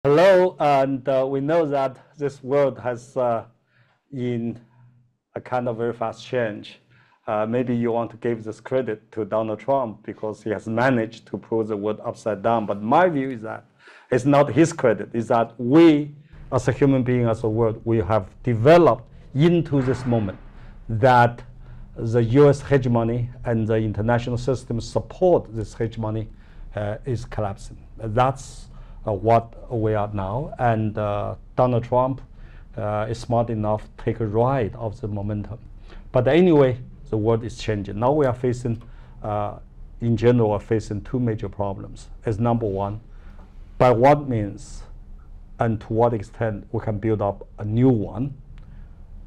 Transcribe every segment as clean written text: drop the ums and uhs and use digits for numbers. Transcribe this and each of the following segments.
Hello, and we know that this world has in a kind of very fast change. Maybe you want to give this credit to Donald Trump because he has managed to pull the world upside down. But my view is that it's not his credit. It's that we, as a human being, as a world, we have developed into this moment that the U.S. hegemony and the international system support this hegemony is collapsing. That's what we are now, and Donald Trump is smart enough to take a ride of the momentum. But anyway, the world is changing. Now we are facing, in general, are facing two major problems. As number one, by what means and to what extent we can build up a new one,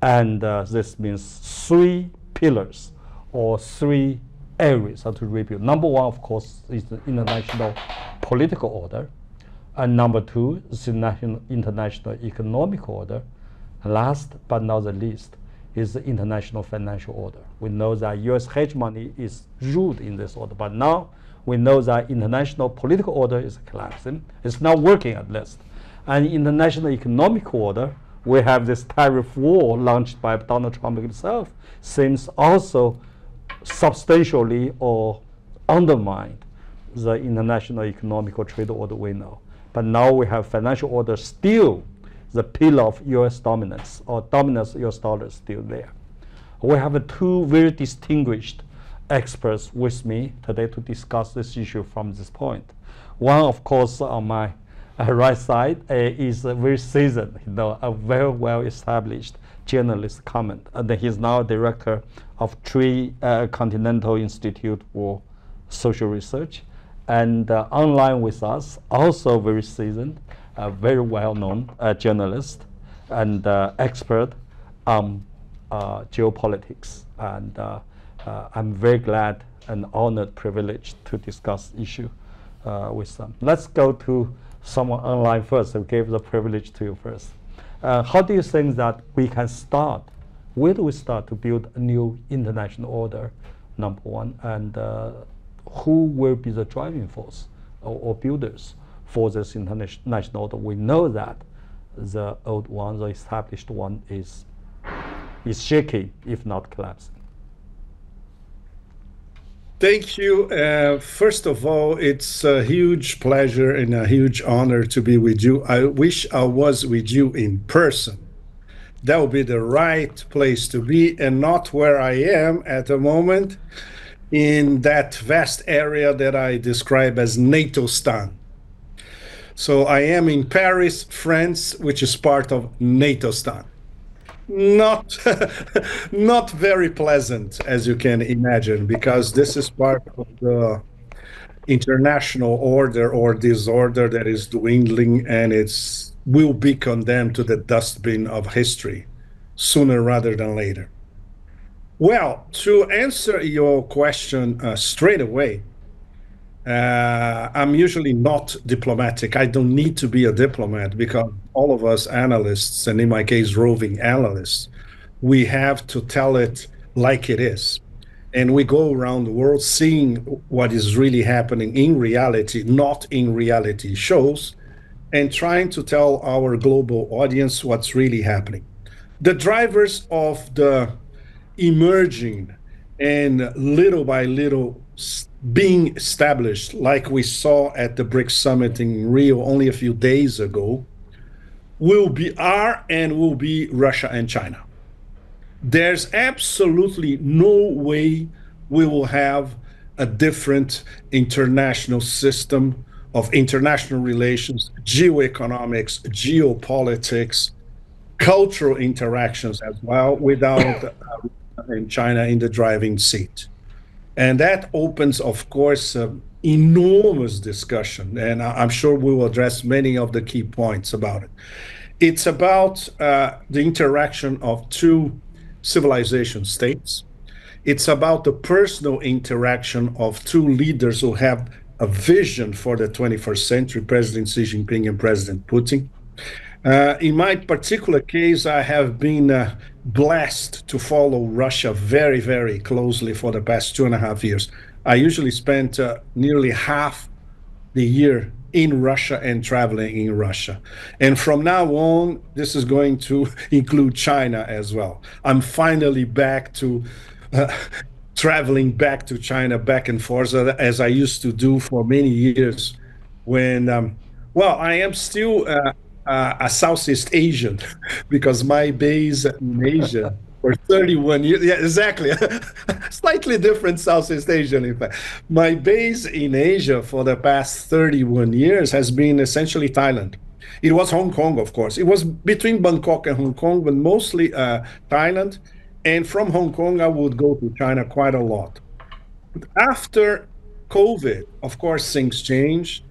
and this means three pillars or three areas to rebuild. Number one, of course, is the international political order. And number two is the international economic order. And last but not the least is the international financial order. We know that U.S. hegemony is ruled in this order, but now we know that international political order is collapsing. It's not working at least. And international economic order, we have this tariff war launched by Donald Trump himself, seems also substantially or undermined the international economic or trade order we know. But now we have financial order still the pillar of U.S. dominance, or dominance U.S. dollar is still there. We have two very distinguished experts with me today to discuss this issue from this point. One, of course, on my right side is a very seasoned, a very well-established journalist comment. And he's now director of Continental Institute for Social Research. And online with us, also very seasoned, very well-known journalist and expert on geopolitics. And I'm very glad and honored, privileged to discuss issue with them. Let's go to someone online first. I gave the privilege to you first. How do you think that we can start? Where do we start to build a new international order, number one? And who will be the driving force or builders for this international order? We know that the old one, the established one, is shaky, if not collapsing. Thank you. First of all, it's a huge pleasure and a huge honor to be with you. I wish I was with you in person. That would be the right place to be, and not where I am at the moment, in that vast area that I describe as NATO-stan. So I am in Paris, France, which is part of NATO-stan. Not, not very pleasant, as you can imagine, because this is part of the international order or disorder that is dwindling, and will be condemned to the dustbin of history sooner rather than later. Well, to answer your question straight away, I'm usually not diplomatic. I don't need to be a diplomat because all of us analysts, and in my case, roving analysts, we have to tell it like it is. And we go around the world seeing what is really happening in reality, not in reality shows, and trying to tell our global audience what's really happening. The drivers of the emerging and little by little being established, like we saw at the BRICS summit in Rio only a few days ago, will be Russia and China. There's absolutely no way we will have a different international system of international relations, geoeconomics, geopolitics, cultural interactions as well, without in China in the driving seat. And that opens, of course, enormous discussion, and I'm sure we will address many of the key points about it. It's about the interaction of two civilization states. It's about the personal interaction of two leaders who have a vision for the 21st century, President Xi Jinping and President Putin. In my particular case, I have been blessed to follow Russia very, very closely for the past 2.5 years. I usually spent nearly half the year in Russia and traveling in Russia. And from now on, this is going to include China as well. I'm finally back to traveling back to China, back and forth, as I used to do for many years when, well, I am still a Southeast Asian because my base in Asia for 31 years, yeah, exactly, slightly different Southeast Asian, in fact. My base in Asia for the past 31 years has been essentially Thailand. It was Hong Kong, of course. It was between Bangkok and Hong Kong, but mostly Thailand. And from Hong Kong, I would go to China quite a lot. But after COVID, of course, things changed.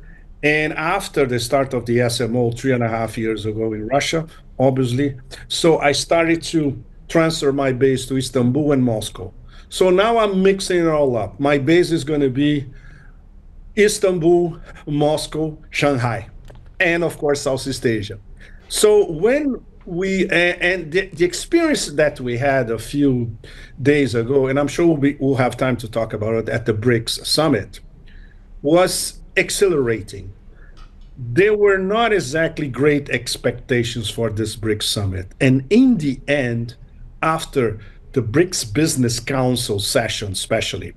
And after the start of the SMO 3.5 years ago in Russia, obviously, so I started to transfer my base to Istanbul and Moscow. So now I'm mixing it all up. My base is going to be Istanbul, Moscow, Shanghai, and of course, Southeast Asia. So when we, and the experience that we had a few days ago, and I'm sure we'll have time to talk about it at the BRICS summit, was exhilarating. There were not exactly great expectations for this BRICS summit. And in the end, after the BRICS Business Council session, especially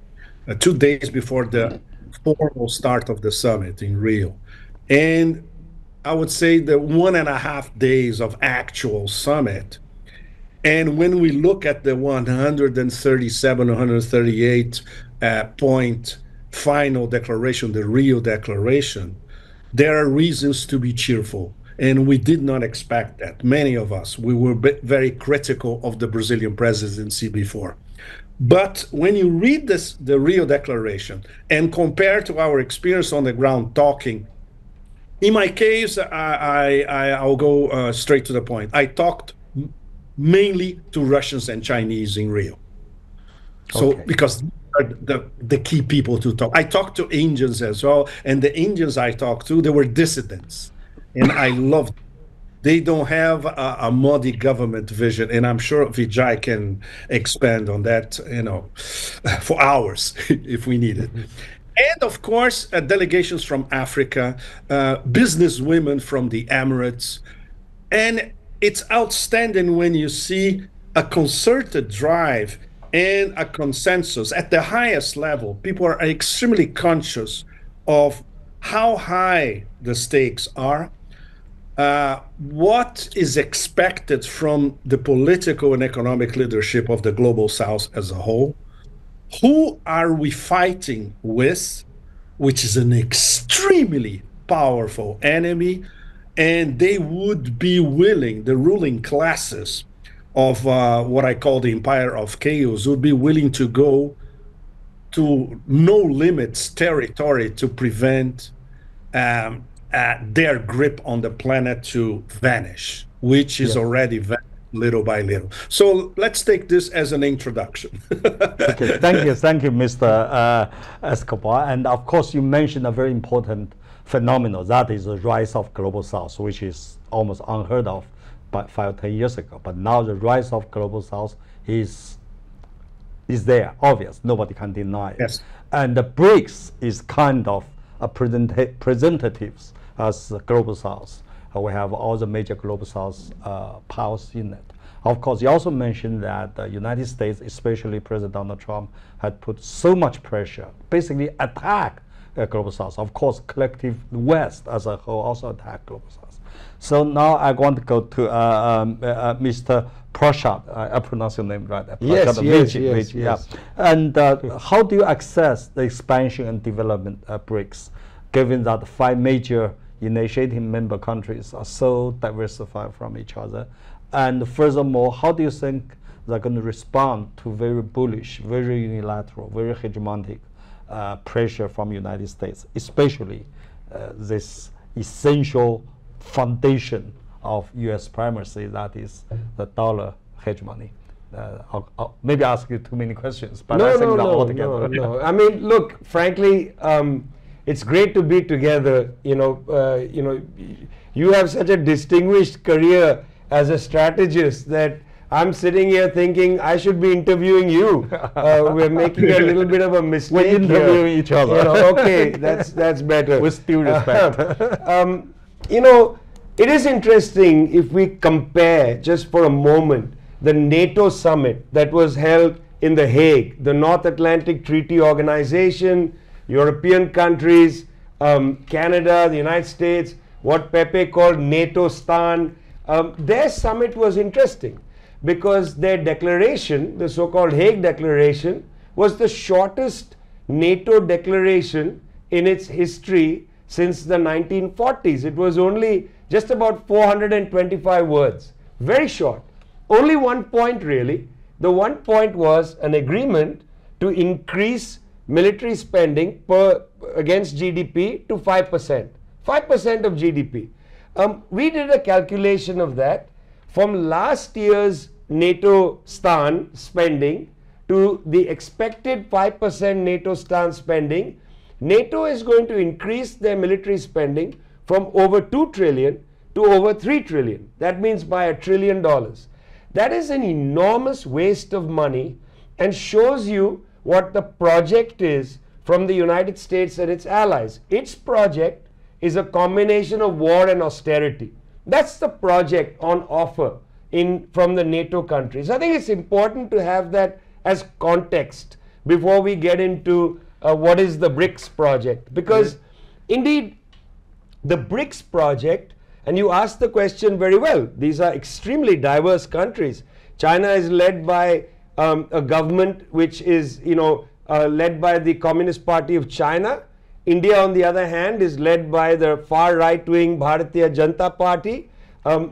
2 days before the formal start of the summit in Rio, and I would say the 1.5 days of actual summit, and when we look at the 137, 138 point final declaration, the Rio Declaration, there are reasons to be cheerful. And we did not expect that. Many of us, we were very critical of the Brazilian presidency before. But when you read this, the Rio Declaration, and compare to our experience on the ground talking, in my case, I'll go straight to the point. I talked mainly to Russians and Chinese in Rio. So, okay. Because the key people to talk. I talked to Indians as well, and the Indians I talked to, they were dissidents. And I loved it. They don't have a muddy government vision, and I'm sure Vijay can expand on that, you know, for hours if we need it. And of course, delegations from Africa, business women from the Emirates. And it's outstanding when you see a concerted drive and a consensus at the highest level. People are extremely conscious of how high the stakes are. What is expected from the political and economic leadership of the Global South as a whole? Who are we fighting with, which is an extremely powerful enemy, and they would be willing, the ruling classes of what I call the empire of chaos, would be willing to go to no limits territory to prevent their grip on the planet to vanish, which is already vanishing little by little. So let's take this as an introduction. Okay, thank you, Mr. Escobar. And of course, you mentioned a very important phenomenon, that is the rise of Global South, which is almost unheard of 5 or 10 years ago. But now the rise of Global South is there, obvious. Nobody can deny it. Yes. And the BRICS is kind of a representatives as the Global South. We have all the major Global South powers in it. Of course, you also mentioned that the United States, especially President Donald Trump, had put so much pressure, basically attack Global South. Of course, collective West as a whole also attacked Global South. So now I want to go to Mr. Prashad. I pronounce your name right. Yes. Yeah. And how do you assess the expansion and development of BRICS, given that the 5 major initiating member countries are so diversified from each other? And furthermore, how do you think they're going to respond to very bullish, very unilateral, very hegemonic pressure from the United States, especially this essential foundation of U.S. primacy, that is the dollar hegemony? I'll maybe ask you too many questions, but I think no. I mean, look, frankly, it's great to be together. You have such a distinguished career as a strategist that I'm sitting here thinking I should be interviewing you. We're making a little bit of a mistake. We're interviewing each other. You know, okay, that's better. With due respect. You know, it is interesting if we compare just for a moment the NATO summit that was held in The Hague, the North Atlantic Treaty Organization, European countries, Canada, the United States, what Pepe called NATO-stan. Their summit was interesting because their declaration, the so-called Hague Declaration, was the shortest NATO declaration in its history since the 1940s. It was only just about 425 words, very short. Only one point really. The one point was an agreement to increase military spending against GDP to 5%. 5% of GDP. We did a calculation of that from last year's NATO-stan spending to the expected 5% NATO-stan spending. NATO is going to increase their military spending from over 2 trillion to over 3 trillion. That means by $1 trillion. That is an enormous waste of money and shows you what the project is from the United States and its allies. Its project is a combination of war and austerity. That's the project on offer from the NATO countries. I think it's important to have that as context before we get into what is the BRICS project. Because indeed, the BRICS project, and you asked the question very well, these are extremely diverse countries. China is led by a government which is, led by the Communist Party of China. India, on the other hand, is led by the far right-wing Bharatiya Janata Party.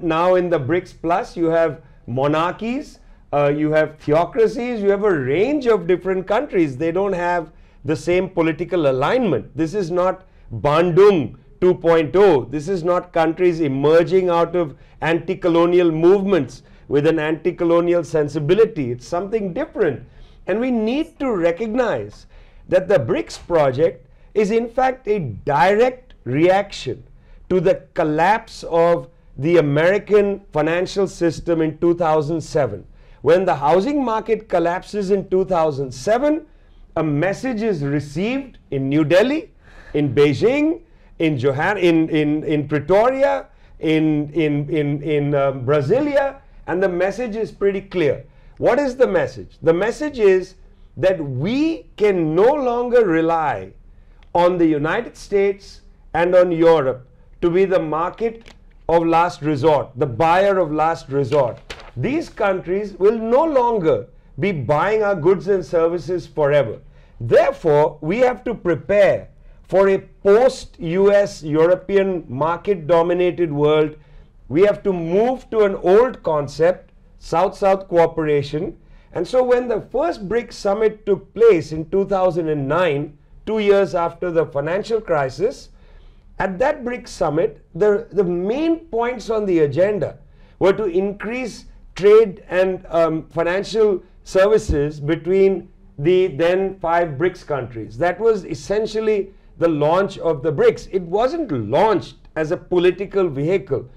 Now in the BRICS Plus, you have monarchies, you have theocracies, you have a range of different countries. They don't have the same political alignment. This is not Bandung 2.0. This is not countries emerging out of anti-colonial movements with an anti-colonial sensibility. It's something different. And we need to recognize that the BRICS project is in fact a direct reaction to the collapse of the American financial system in 2007. When the housing market collapses in 2007, a message is received in New Delhi, in Beijing, in Pretoria, in Brasilia, and the message is pretty clear. What is the message? The message is that we can no longer rely on the United States and on Europe to be the market of last resort, the buyer of last resort. These countries will no longer be buying our goods and services forever. Therefore, we have to prepare for a post-US European market-dominated world. We have to move to an old concept, South-South cooperation. And so when the first BRICS summit took place in 2009, 2 years after the financial crisis, at that BRICS summit, the main points on the agenda were to increase trade and financial services between the then 5 BRICS countries. That was essentially the launch of the BRICS. It wasn't launched as a political vehicle.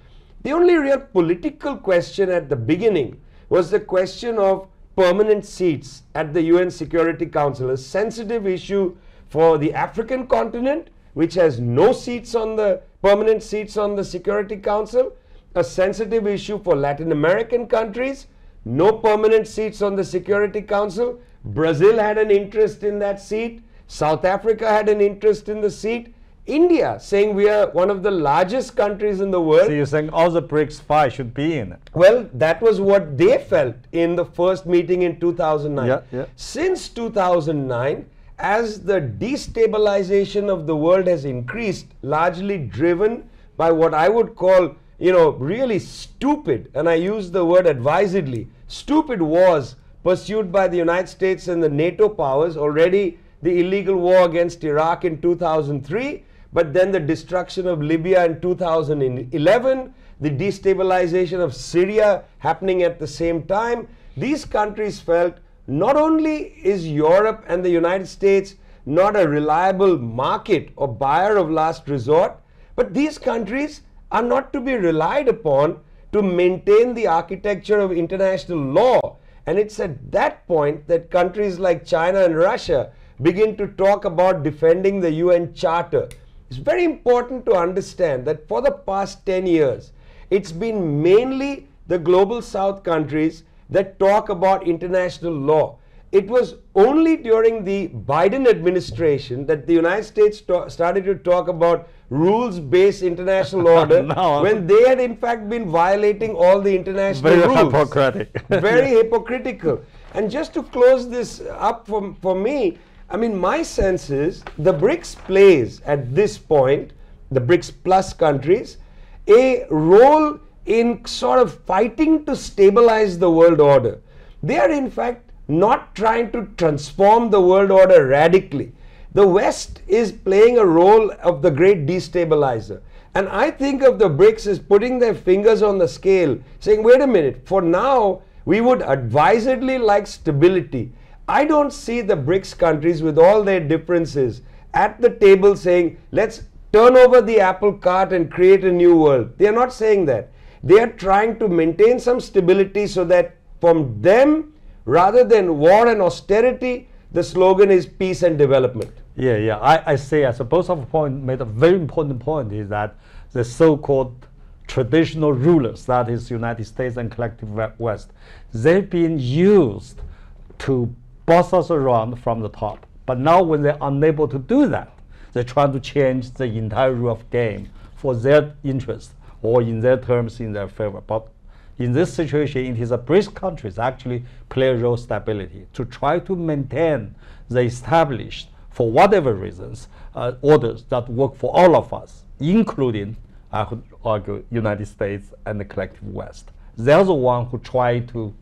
The only real political question at the beginning was the question of permanent seats at the UN Security Council, a sensitive issue for the African continent, which has no seats on the permanent seats on the Security Council, a sensitive issue for Latin American countries, no permanent seats on the Security Council. Brazil had an interest in that seat. South Africa had an interest in the seat. India saying we are one of the largest countries in the world. So you're saying all the BRICS 5 should be in it? Well, that was what they felt in the first meeting in 2009. Since 2009, as the destabilization of the world has increased, largely driven by what I would call, really stupid, and I use the word advisedly, stupid wars pursued by the United States and the NATO powers, already the illegal war against Iraq in 2003, but then the destruction of Libya in 2011, the destabilization of Syria happening at the same time. These countries felt not only is Europe and the United States not a reliable market or buyer of last resort, but these countries are not to be relied upon to maintain the architecture of international law. And it's at that point that countries like China and Russia begin to talk about defending the UN Charter. It's very important to understand that for the past 10 years, it's been mainly the global south countries that talk about international law. It was only during the Biden administration that the United States started to talk about rules-based international order when they had in fact been violating all the international rules. Very hypocritic. Very hypocritical. And just to close this up for me, I mean, my sense is the BRICS plays at this point, the BRICS plus countries, a role in sort of fighting to stabilize the world order. They are in fact not trying to transform the world order radically. The West is playing a role of the great destabilizer. And I think of the BRICS as putting their fingers on the scale, saying, wait a minute, for now, we would advisedly like stability. I don't see the BRICS countries with all their differences at the table saying, let's turn over the apple cart and create a new world. They are not saying that. They are trying to maintain some stability so that from them, rather than war and austerity, the slogan is peace and development. Yeah. I suppose our point made a very important point is that the so-called traditional rulers, that is United States and collective West, they've been used to boss us around from the top. But now when they're unable to do that, they're trying to change the entire rule of game for their interest or in their terms in their favor. But in this situation, it is the BRICS countries actually play a role stability to try to maintain the established, for whatever reasons, orders that work for all of us, including, I would argue, United States and the collective West. They're the one who try to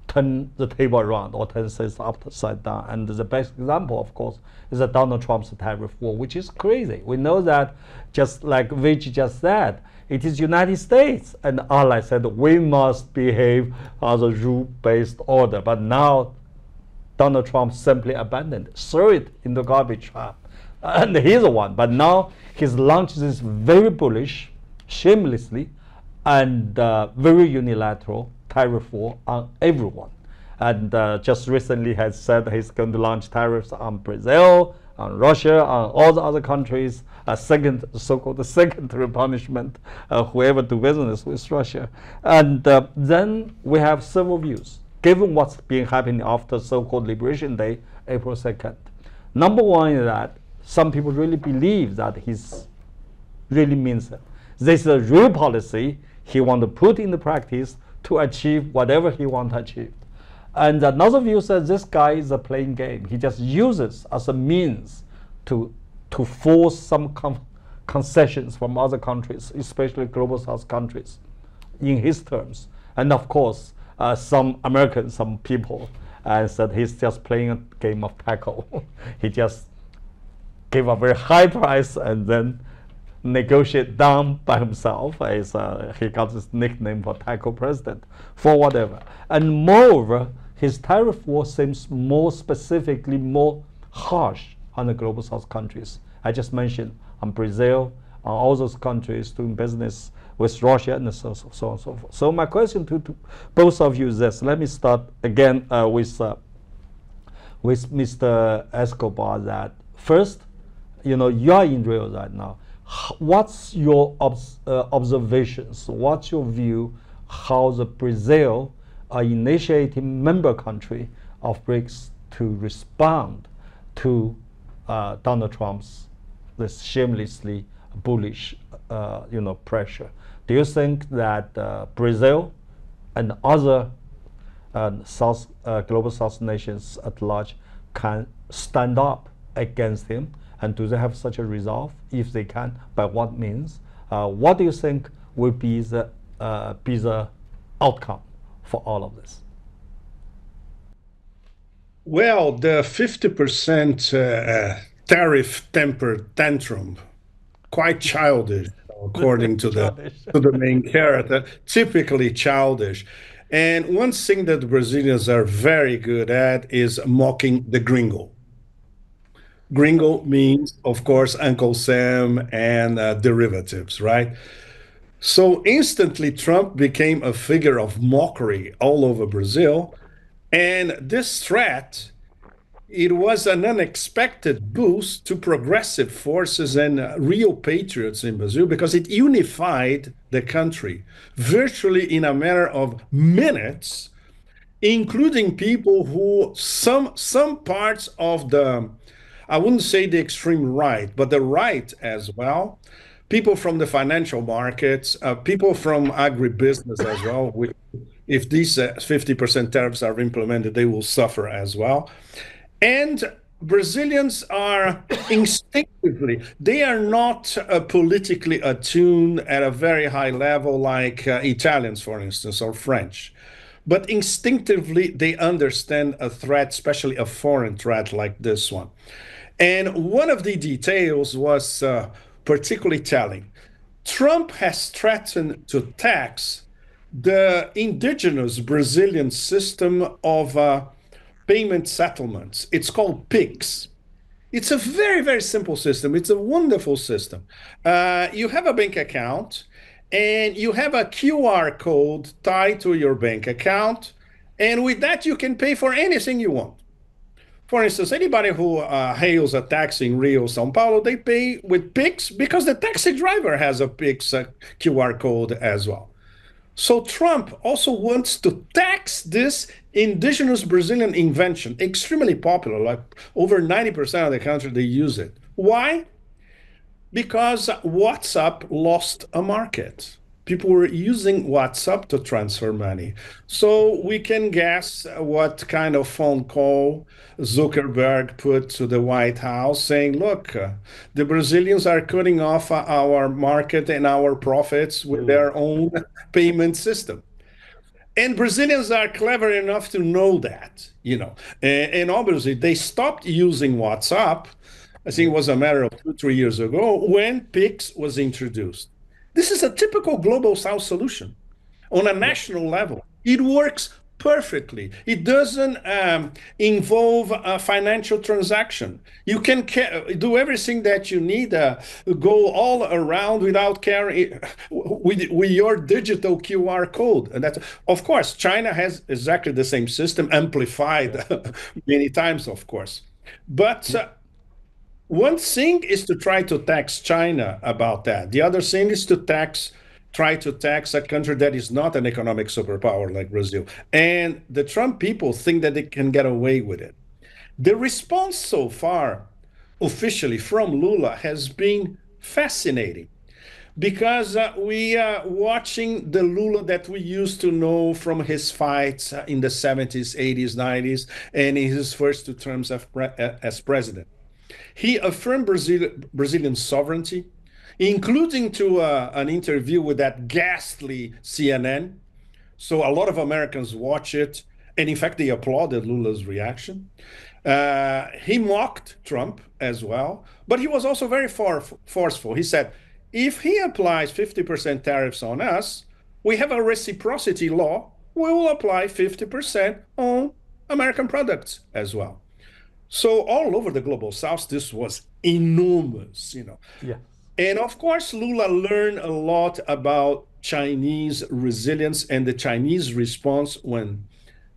turn the table around or turn things upside down. And the best example, of course, is the Donald Trump's tariff war, which is crazy. We know that, just like Vijay just said, it is United States and allies said we must behave as a rule-based order. But now Donald Trump simply abandoned, threw it in the garbage trap. And he's the one. But now he's launched this very bullish, shamelessly, and very unilateral tariff war on everyone. And just recently has said he's going to launch tariffs on Brazil, on Russia, on all the other countries, a second, so-called secondary punishment, whoever do business with Russia. And then we have several views, given what's been happening after so-called Liberation Day, April 2nd. Number one is that some people really believe that he's really means it. This is a real policy he wants to put into practice to achieve whatever he wants to achieve. And another view says this guy is a playing game. He just uses as a means to force some concessions from other countries, especially global south countries, in his terms. And of course, some Americans, some people, said he's just playing a game of tackle. He just gave a very high price and then negotiate down by himself. As he got this nickname for tackle president, for whatever. And moreover, his tariff war seems more specifically more harsh on the global south countries. I just mentioned on Brazil, on all those countries doing business with Russia, and so on and so forth. So my question to both of you is this. Let me start again with Mr. Escobar. That first, you are in Rio right now. What's your observations? What's your view how the Brazil are initiating member country of BRICS to respond to Donald Trump's this shamelessly bullish pressure? Do you think that Brazil and other global South nations at large can stand up against him? And do they have such a resolve? If they can, by what means? What do you think will be the outcome for all of this? Well, the 50% tariff temper tantrum, quite childish, according to the main character, typically childish. And one thing that the Brazilians are very good at is mocking the gringo. Gringo means, of course, Uncle Sam and derivatives, right? So instantly, Trump became a figure of mockery all over Brazil. And this threat, it was an unexpected boost to progressive forces and real patriots in Brazil because it unified the country virtually in a matter of minutes, including people who some parts of the, I wouldn't say the extreme right, but the right as well, people from the financial markets, people from agribusiness as well. If these 50% tariffs are implemented, they will suffer as well. And Brazilians are instinctively, they are not politically attuned at a very high level like Italians, for instance, or French. But instinctively, they understand a threat, especially a foreign threat like this one. And one of the details was particularly telling. Trump has threatened to tax the indigenous Brazilian system of payment settlements. It's called PIX. It's a very, very simple system. It's a wonderful system. You have a bank account and you have a QR code tied to your bank account. And with that, you can pay for anything you want. For instance, anybody who hails a taxi in Rio, São Paulo, they pay with PIX because the taxi driver has a PIX QR code as well. So Trump also wants to tax this indigenous Brazilian invention, extremely popular, like over 90% of the country, they use it. Why? Because WhatsApp lost a market. People were using WhatsApp to transfer money. So we can guess what kind of phone call Zuckerberg put to the White House saying, look, the Brazilians are cutting off our market and our profits with their own payment system. And Brazilians are clever enough to know that, and obviously they stopped using WhatsApp. I think it was a matter of 2-3 years ago when PIX was introduced. This is a typical global South solution on a national level. It works perfectly. It doesn't involve a financial transaction. You can do everything that you need, go all around without carrying with your digital QR code. And that's, of course, China has exactly the same system, amplified many times, of course. But one thing is to try to tax China about that. The other thing is to try to tax a country that is not an economic superpower like Brazil. And the Trump people think that they can get away with it. The response so far, officially from Lula, has been fascinating because we are watching the Lula that we used to know from his fights in the 70s, 80s, 90s, and in his first 2 terms as president. He affirmed Brazilian sovereignty, including to an interview with that ghastly CNN. So a lot of Americans watch it, and in fact, they applauded Lula's reaction. He mocked Trump as well, but he was also very forceful. He said, if he applies 50% tariffs on us, we have a reciprocity law. We will apply 50% on American products as well. So all over the global South, this was enormous, Yeah. And of course, Lula learned a lot about Chinese resilience and the Chinese response when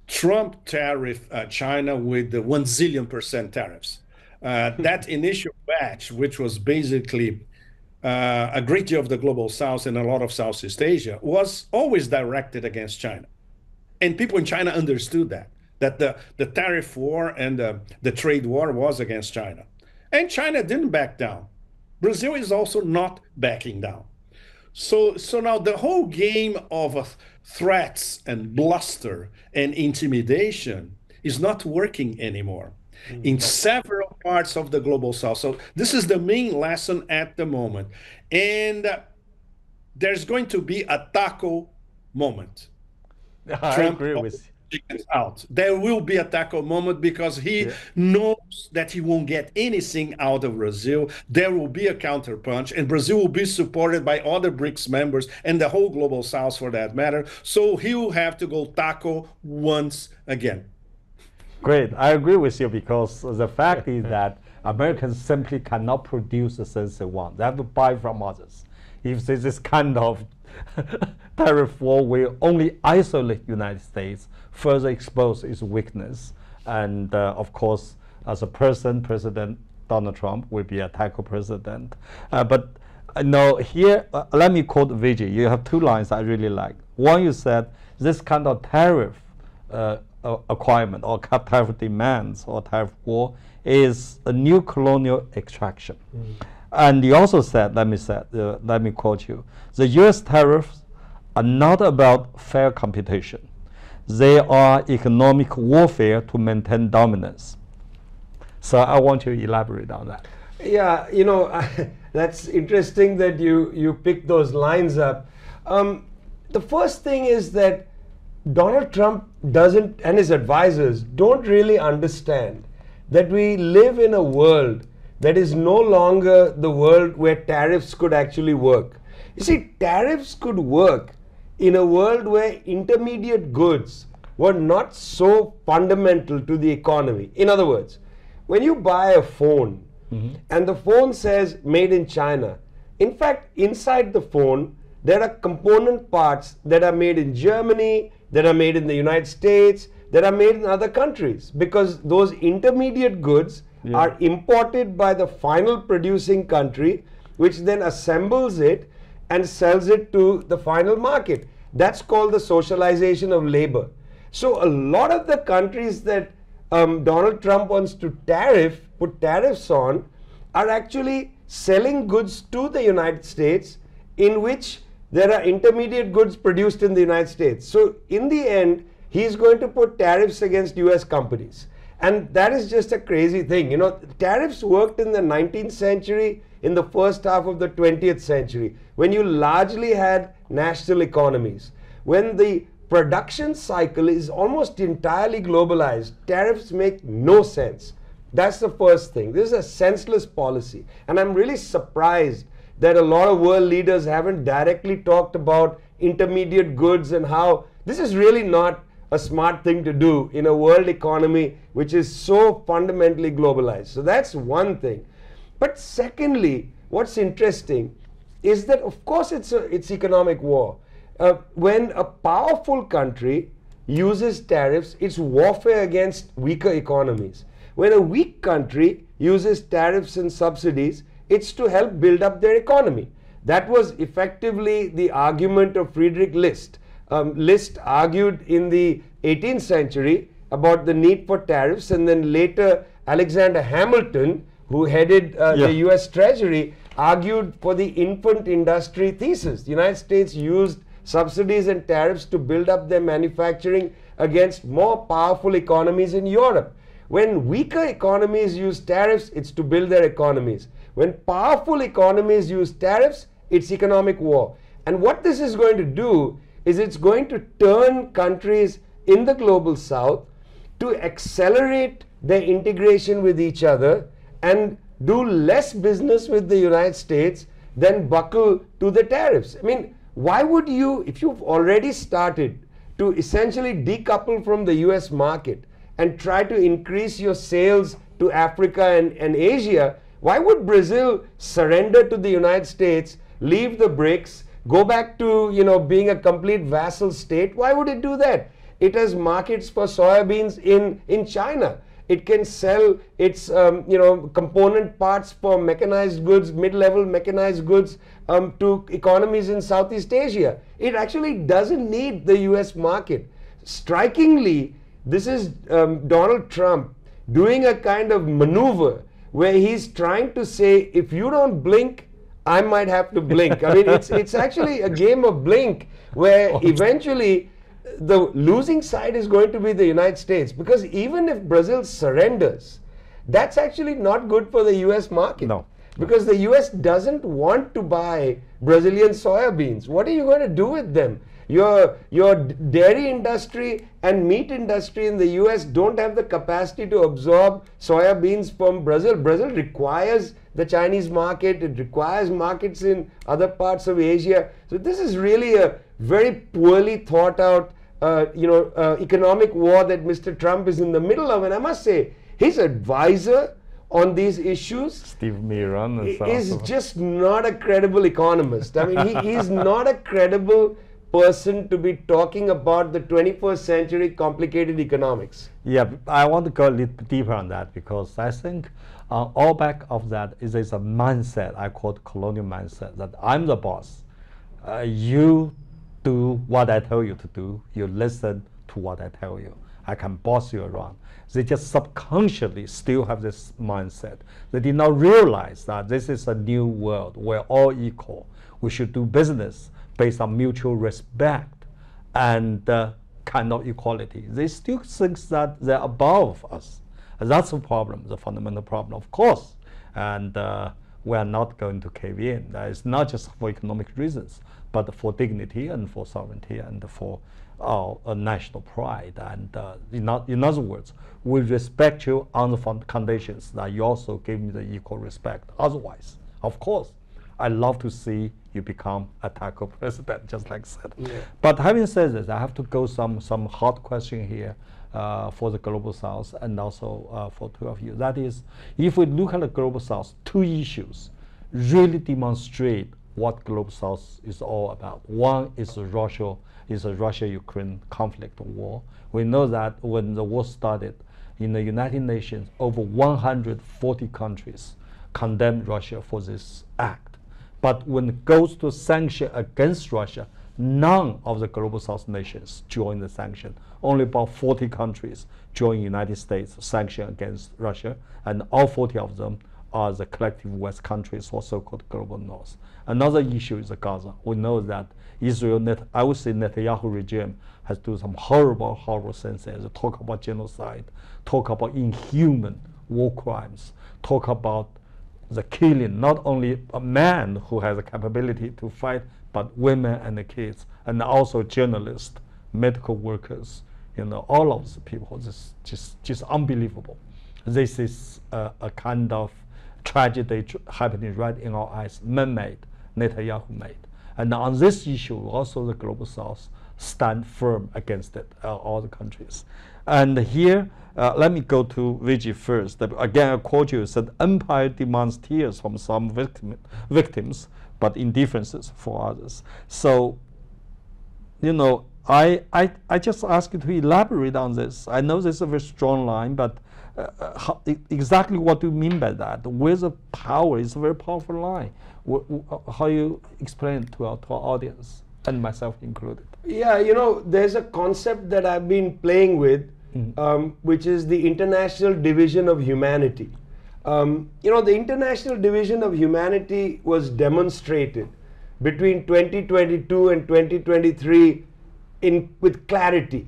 Trump tariffed China with the 1 zillion% tariffs. That initial batch, which was basically a great deal of the global South and a lot of Southeast Asia, was always directed against China. And people in China understood that the tariff war and the trade war was against China. And China didn't back down. Brazil is also not backing down. So now the whole game of threats and bluster and intimidation is not working anymore in several parts of the global South. So this is the main lesson at the moment. And there's going to be a taco moment. I agree with you. Out. There will be a taco moment because he knows that he won't get anything out of Brazil. There will be a counterpunch, and Brazil will be supported by other BRICS members and the whole global South for that matter. So he will have to go taco once again. Great. I agree with you because the fact is that Americans simply cannot produce the things they want. They have to buy from others. If there's this kind of tariff war will only isolate United States, further expose its weakness. And of course, as a person, President Donald Trump will be a tackle president. But no, here, let me quote Vijay. You have two lines I really like. One, you said this kind of tariff acquirement or tariff demands or tariff war is a new colonial extraction. And you also said, let me quote you, the US tariffs are not about fair competition. They are economic warfare to maintain dominance. So I want you to elaborate on that. Yeah, you know, that's interesting that you picked those lines up. The first thing is that Donald Trump doesn't, and his advisors don't really understand that we live in a world that is no longer the world where tariffs could actually work. You see, tariffs could work in a world where intermediate goods were not so fundamental to the economy. In other words, when you buy a phone and the phone says made in China, in fact, inside the phone, there are component parts that are made in Germany, that are made in the United States, that are made in other countries, because those intermediate goods are imported by the final producing country, which then assembles it and sells it to the final market. That's called the socialization of labor. So a lot of the countries that Donald Trump wants to put tariffs on, are actually selling goods to the United States in which there are intermediate goods produced in the United States. So in the end, he's going to put tariffs against US companies. And that is just a crazy thing. You know, tariffs worked in the 19th century, in the first half of the 20th century, when you largely had national economies. When the production cycle is almost entirely globalized, tariffs make no sense. That's the first thing. This is a senseless policy. And I'm really surprised that a lot of world leaders haven't directly talked about intermediate goods and how this is really not a smart thing to do in a world economy which is so fundamentally globalized. So that's one thing. But secondly, what's interesting is that of course it's economic war. When a powerful country uses tariffs, it's warfare against weaker economies. When a weak country uses tariffs and subsidies, it's to help build up their economy. That was effectively the argument of Friedrich List. List argued in the 18th century about the need for tariffs, and then later Alexander Hamilton, who headed the US Treasury, argued for the infant industry thesis. The United States used subsidies and tariffs to build up their manufacturing against more powerful economies in Europe. When weaker economies use tariffs, it's to build their economies. When powerful economies use tariffs, it's economic war. And what this is going to do is it's going to turn countries in the global south to accelerate their integration with each other and do less business with the United States than buckle to the tariffs. I mean, why would you, if you've already started to essentially decouple from the US market and try to increase your sales to Africa and Asia, why would Brazil surrender to the United States, leave the BRICS, go back to, you know, being a complete vassal state? Why would it do that? It has markets for soybeans in China. It can sell its component parts for mechanized goods, mid-level mechanized goods to economies in Southeast Asia. It actually doesn't need the US market. Strikingly, this is Donald Trump doing a kind of maneuver where he's trying to say, if you don't blink, I might have to blink. I mean, it's actually a game of blink where eventually the losing side is going to be the United States, because even if Brazil surrenders, that's actually not good for the US market. No. Because the US doesn't want to buy Brazilian soybeans. What are you going to do with them? Your dairy industry and meat industry in the US don't have the capacity to absorb soybeans from Brazil. Brazil requires the Chinese market. It requires markets in other parts of Asia. So this is really a very poorly thought out economic war that Mr. Trump is in the middle of. And I must say, his advisor on these issues Steve Miron is just not a credible economist. I mean, he is not a credible person to be talking about the 21st century complicated economics. Yeah, I want to go a little bit deeper on that, because I think all back of that is a mindset I call colonial mindset, that I'm the boss. You do what I tell you to do. You listen to what I tell you. I can boss you around. They just subconsciously still have this mindset. They did not realize that this is a new world. We're all equal. We should do business based on mutual respect and kind of equality. They still think that they're above us. And that's the problem, the fundamental problem, of course. And we are not going to cave in. It's not just for economic reasons, but for dignity and for sovereignty and for our national pride. And in other words, we respect you on the conditions that you also give me the equal respect. Otherwise, of course, I love to see you become a taco president, just like I said. Yeah. But having said this, I have to go some hard question here for the Global South and also for two of you. That is, if we look at the Global South, two issues really demonstrate what Global South is all about. One is the Russia-Ukraine conflict war. We know that when the war started, in the United Nations, over 140 countries condemned Russia for this act. But when it goes to sanction against Russia, none of the Global South nations join the sanction. Only about 40 countries join the United States sanction against Russia, and all 40 of them are the collective West countries, or so-called Global North. Another issue is Gaza. We know that Israel, I would say Netanyahu regime has done some horrible, horrible things. They talk about genocide, talk about inhuman war crimes, talk about the killing, not only a man who has the capability to fight, but women and the kids, and also journalists, medical workers, all of the people. This just unbelievable. This is a kind of tragedy happening right in our eyes, man-made, Netanyahu made. And on this issue, also the Global South stand firm against it, all the countries. And here, let me go to Vijay first. Again, I quote you, said, empire demands tears from some victims, but indifferences for others. So, I just ask you to elaborate on this. I know this is a very strong line, but exactly what do you mean by that? Where's the power? It's a very powerful line. How you explain it to our audience, and myself included? Yeah, there's a concept that I've been playing with, which is the International Division of Humanity. The International Division of Humanity was demonstrated between 2022 and 2023 with clarity.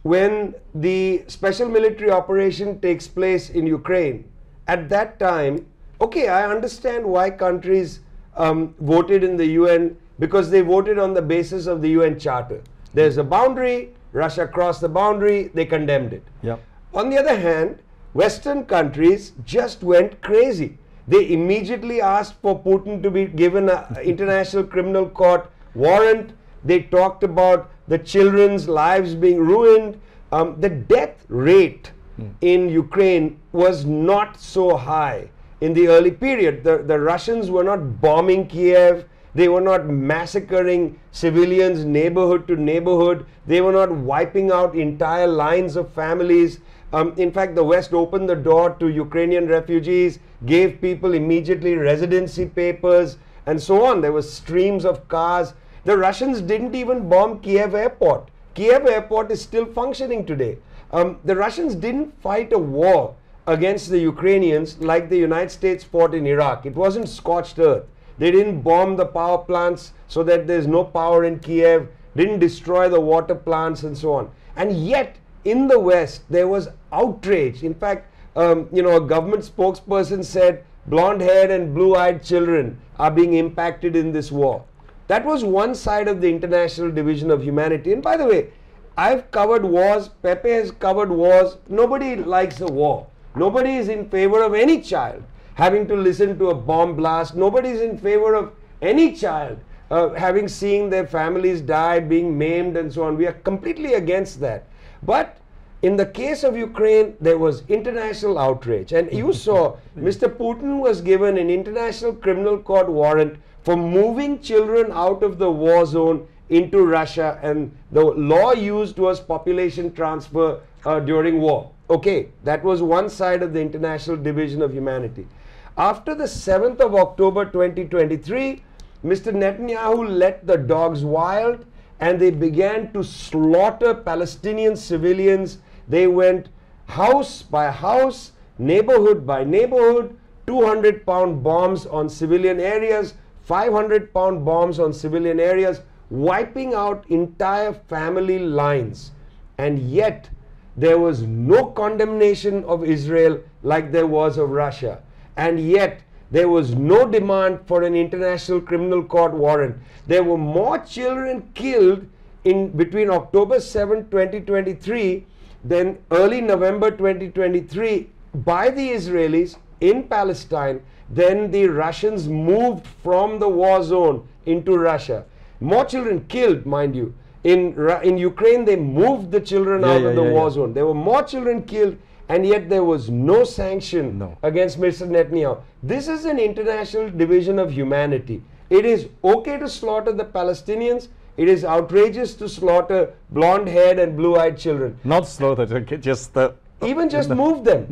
When the special military operation takes place in Ukraine, at that time, okay, I understand why countries voted in the UN, because they voted on the basis of the UN Charter. There's a boundary, Russia crossed the boundary, they condemned it. Yep. On the other hand, Western countries just went crazy. They immediately asked for Putin to be given an International Criminal Court warrant. They talked about the children's lives being ruined. The death rate in Ukraine was not so high in the early period. The Russians were not bombing Kiev. They were not massacring civilians neighborhood to neighborhood. They were not wiping out entire lines of families. In fact, the West opened the door to Ukrainian refugees, gave people immediately residency papers, and so on. There were streams of cars. The Russians didn't even bomb Kiev airport. Kiev airport is still functioning today. The Russians didn't fight a war against the Ukrainians like the United States fought in Iraq. It wasn't scorched earth. They didn't bomb the power plants so that there's no power in Kiev, didn't destroy the water plants and so on. And yet, in the West, there was outrage. In fact, a government spokesperson said blonde-haired and blue-eyed children are being impacted in this war. That was one side of the International Division of Humanity. And by the way, I've covered wars, Pepe has covered wars. Nobody likes a war. Nobody is in favor of any child having to listen to a bomb blast. Nobody is in favor of any child having seen their families die, being maimed and so on. We are completely against that. But in the case of Ukraine, there was international outrage. And you saw Mr. Putin was given an international criminal court warrant for moving children out of the war zone into Russia. And the law used was population transfer during war. Okay, that was one side of the international division of humanity. After the 7th of October 2023, Mr. Netanyahu let the dogs wild and they began to slaughter Palestinian civilians. They went house by house, neighborhood by neighborhood, 200-pound bombs on civilian areas, 500-pound bombs on civilian areas, wiping out entire family lines. And yet, there was no condemnation of Israel like there was of Russia. And yet, there was no demand for an international criminal court warrant. There were more children killed in between October 7, 2023 than early November 2023 by the Israelis in Palestine than the Russians moved from the war zone into Russia. More children killed, mind you. In Ukraine, they moved the children out of the war zone. There were more children killed, and yet there was no sanction against Mr. Netanyahu. This is an international division of humanity. It is okay to slaughter the Palestinians. It is outrageous to slaughter blonde-haired and blue-eyed children. Not slaughter, just even just move them,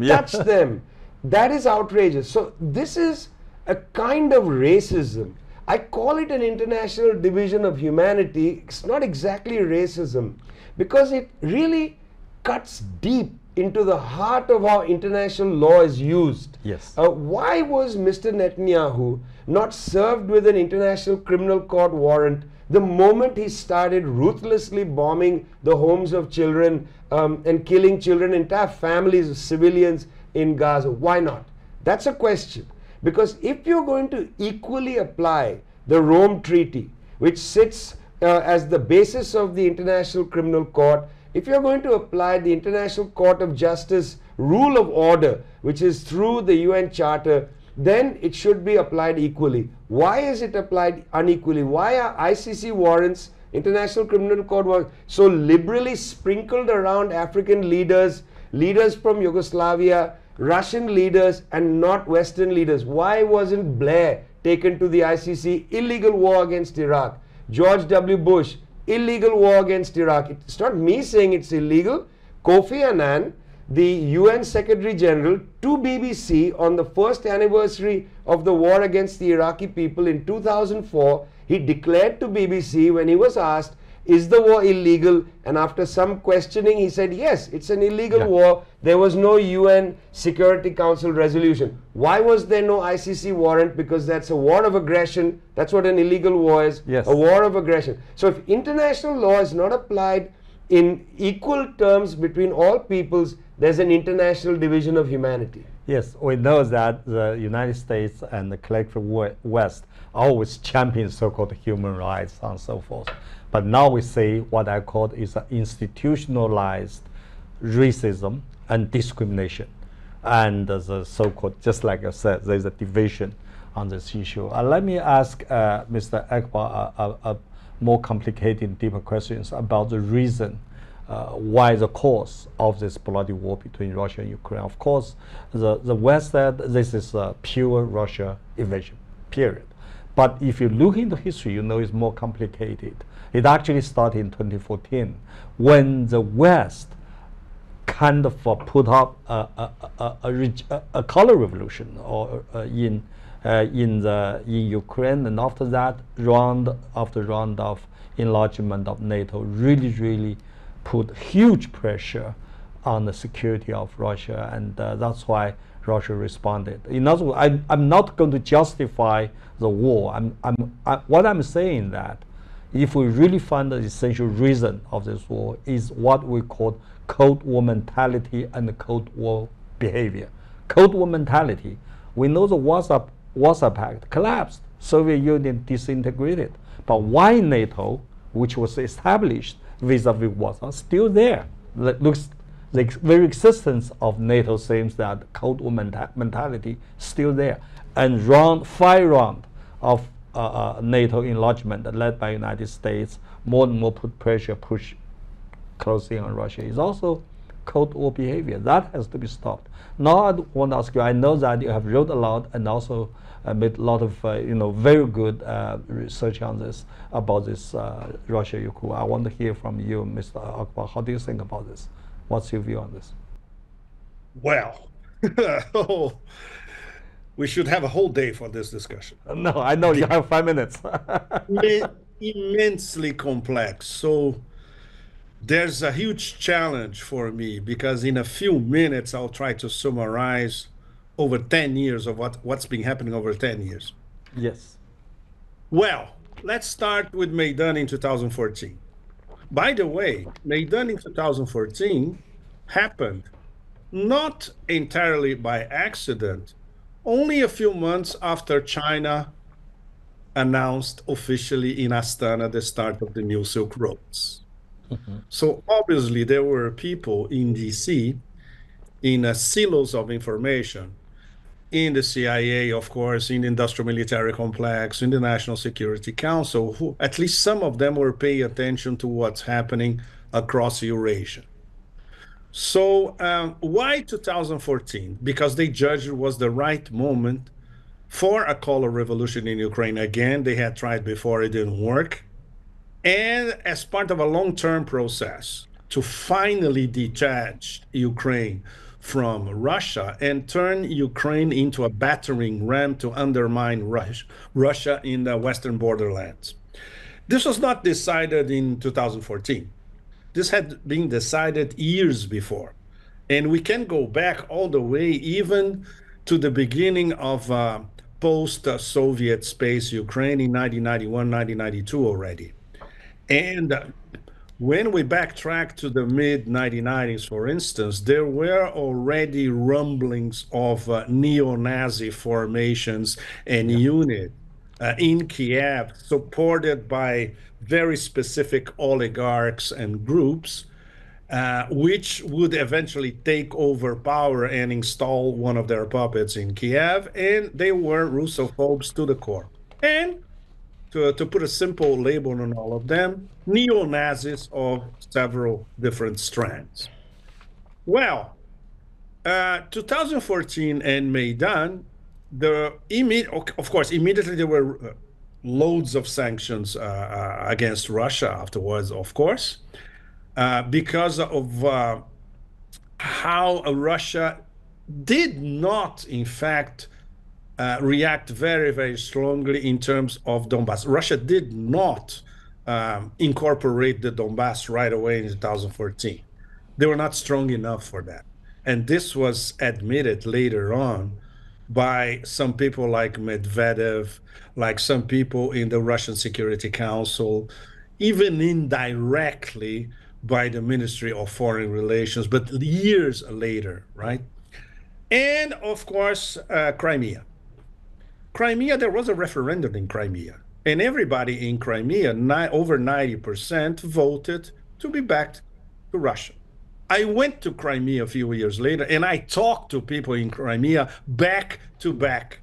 touch them. That is outrageous. So this is a kind of racism. I call it an international division of humanity. It's not exactly racism because it really cuts deep into the heart of how international law is used. Yes. Why was Mr. Netanyahu not served with an international criminal court warrant the moment he started ruthlessly bombing the homes of children and killing children, entire families of civilians in Gaza? Why not? That's a question. Because if you're going to equally apply the Rome Treaty, which sits as the basis of the International Criminal Court, if you're going to apply the International Court of Justice rule of order, which is through the UN Charter, then it should be applied equally. Why is it applied unequally? Why are ICC warrants, International Criminal Court warrants, so liberally sprinkled around African leaders, leaders from Yugoslavia, Russian leaders, and not Western leaders? Why wasn't Blair taken to the ICC? Illegal war against Iraq. George W. Bush, illegal war against Iraq. It's not me saying it's illegal. Kofi Annan, the UN Secretary General, to BBC on the first anniversary of the war against the Iraqi people in 2004, he declared to BBC when he was asked, is the war illegal? And after some questioning, he said, yes, it's an illegal war. There was no UN Security Council resolution. Why was there no ICC warrant? Because that's a war of aggression. That's what an illegal war is, a war of aggression. So if international law is not applied in equal terms between all peoples, there's an international division of humanity. Yes, we know that the United States and the collective West always champion so-called human rights and so forth. But now we see what I call is an institutionalized racism and discrimination. And the so-called, just like I said, there's a division on this issue. Let me ask Mr. Akbar a more complicated, deeper questions about the reason why the cause of this bloody war between Russia and Ukraine. Of course, the West said this is a pure Russia invasion, period. But if you look into history, you know it's more complicated. It actually started in 2014 when the West kind of put up a color revolution in Ukraine, and after that, round after round of enlargement of NATO really put huge pressure on the security of Russia, and that's why Russia responded. In other words, I'm not going to justify the war. What I'm saying that if we really find the essential reason of this war is what we call Cold War mentality and Cold War behavior. Cold War mentality, we know the Warsaw Pact collapsed, Soviet Union disintegrated, but why NATO, which was established vis-a-vis Warsaw, still there? Looks the very existence of NATO seems that Cold War mentality still there. And 5 rounds of NATO enlargement led by United States more and more push closely on Russia is also Cold War behavior. That has to be stopped. Now I want to ask you, I know that you have wrote a lot and also made a lot of very good research on this, about this Russia-Ukraine. I want to hear from you, Mr. Akbar. How do you think about this? What's your view on this? Well, we should have a whole day for this discussion. No, I know you have 5 minutes. Immensely complex. So there's a huge challenge for me, because in a few minutes I'll try to summarize over 10 years of what's been happening over 10 years. Yes. Well, let's start with Maidan in 2014. By the way, Maidan in 2014 happened not entirely by accident, only a few months after China announced officially in Astana the start of the new Silk Roads. So obviously there were people in DC, in silos of information, in the CIA, of course, in the industrial military complex, in the National Security Council, who at least some of them were paying attention to what's happening across Eurasia. So why 2014? Because they judged it was the right moment for a color revolution in Ukraine. Again, they had tried before, it didn't work. And as part of a long-term process to finally detach Ukraine from Russia and turn Ukraine into a battering ram to undermine Russia in the Western borderlands. This was not decided in 2014. This had been decided years before. And we can go back all the way even to the beginning of post-Soviet space Ukraine in 1991, 1992 already. And when we backtrack to the mid-1990s, for instance, there were already rumblings of neo-Nazi formations and units in Kiev, supported by very specific oligarchs and groups, which would eventually take over power and install one of their puppets in Kiev. And they were Russophobes to the core. And to put a simple label on all of them, neo-Nazis of several different strands. Well, 2014 and Maidan, of course, immediately there were loads of sanctions against Russia afterwards, of course, because of how Russia did not, in fact, react very, very strongly in terms of Donbass. Russia did not incorporate the Donbass right away in 2014. They were not strong enough for that. And this was admitted later on by some people like Medvedev, like some people in the Russian Security Council, even indirectly by the Ministry of Foreign Relations, but years later, right? And of course, Crimea. Crimea, there was a referendum in Crimea, and everybody in Crimea, over 90%, voted to be back to Russia. I went to Crimea a few years later, and I talked to people in Crimea back to back,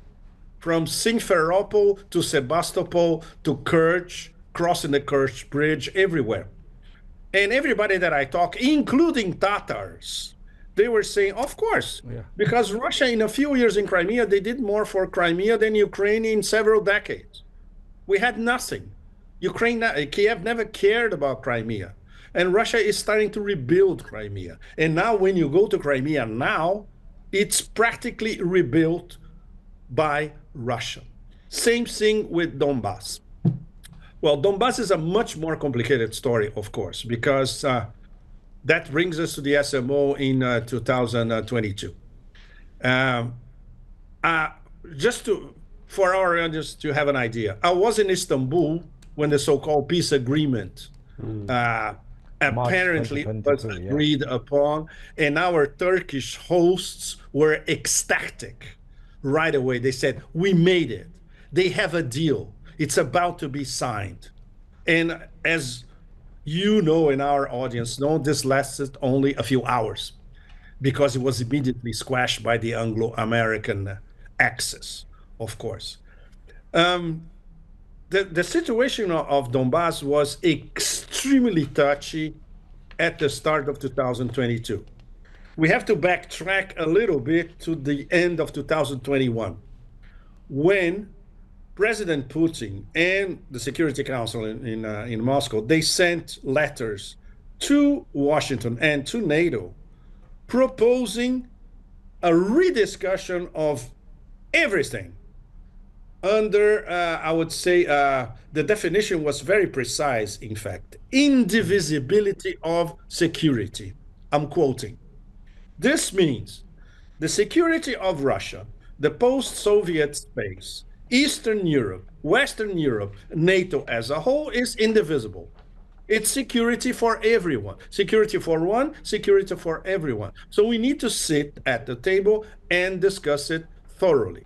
from Simferopol to Sebastopol to Kerch, crossing the Kerch Bridge, everywhere. And everybody that I talked, including Tatars, they were saying, of course, because Russia in a few years in Crimea, they did more for Crimea than Ukraine in several decades. We had nothing. Kiev never cared about Crimea. And Russia is starting to rebuild Crimea. And now when you go to Crimea now, it's practically rebuilt by Russia. Same thing with Donbass. Well, Donbass is a much more complicated story, of course, because that brings us to the SMO in 2022. For our audience to have an idea, I was in Istanbul when the so-called peace agreement apparently was agreed upon, and our Turkish hosts were ecstatic right away. They said, we made it. They have a deal. It's about to be signed. And as you know, in our audience know, this lasted only a few hours because it was immediately squashed by the Anglo-American axis, of course. The situation of Donbass was extremely touchy at the start of 2022. we have to backtrack a little bit to the end of 2021, when President Putin and the Security Council in Moscow, they sent letters to Washington and to NATO proposing a rediscussion of everything under, I would say, the definition was very precise, in fact, indivisibility of security. I'm quoting. This means the security of Russia, the post-Soviet space, Eastern Europe, Western Europe, NATO as a whole is indivisible. It's security for everyone. Security for one, security for everyone. So we need to sit at the table and discuss it thoroughly.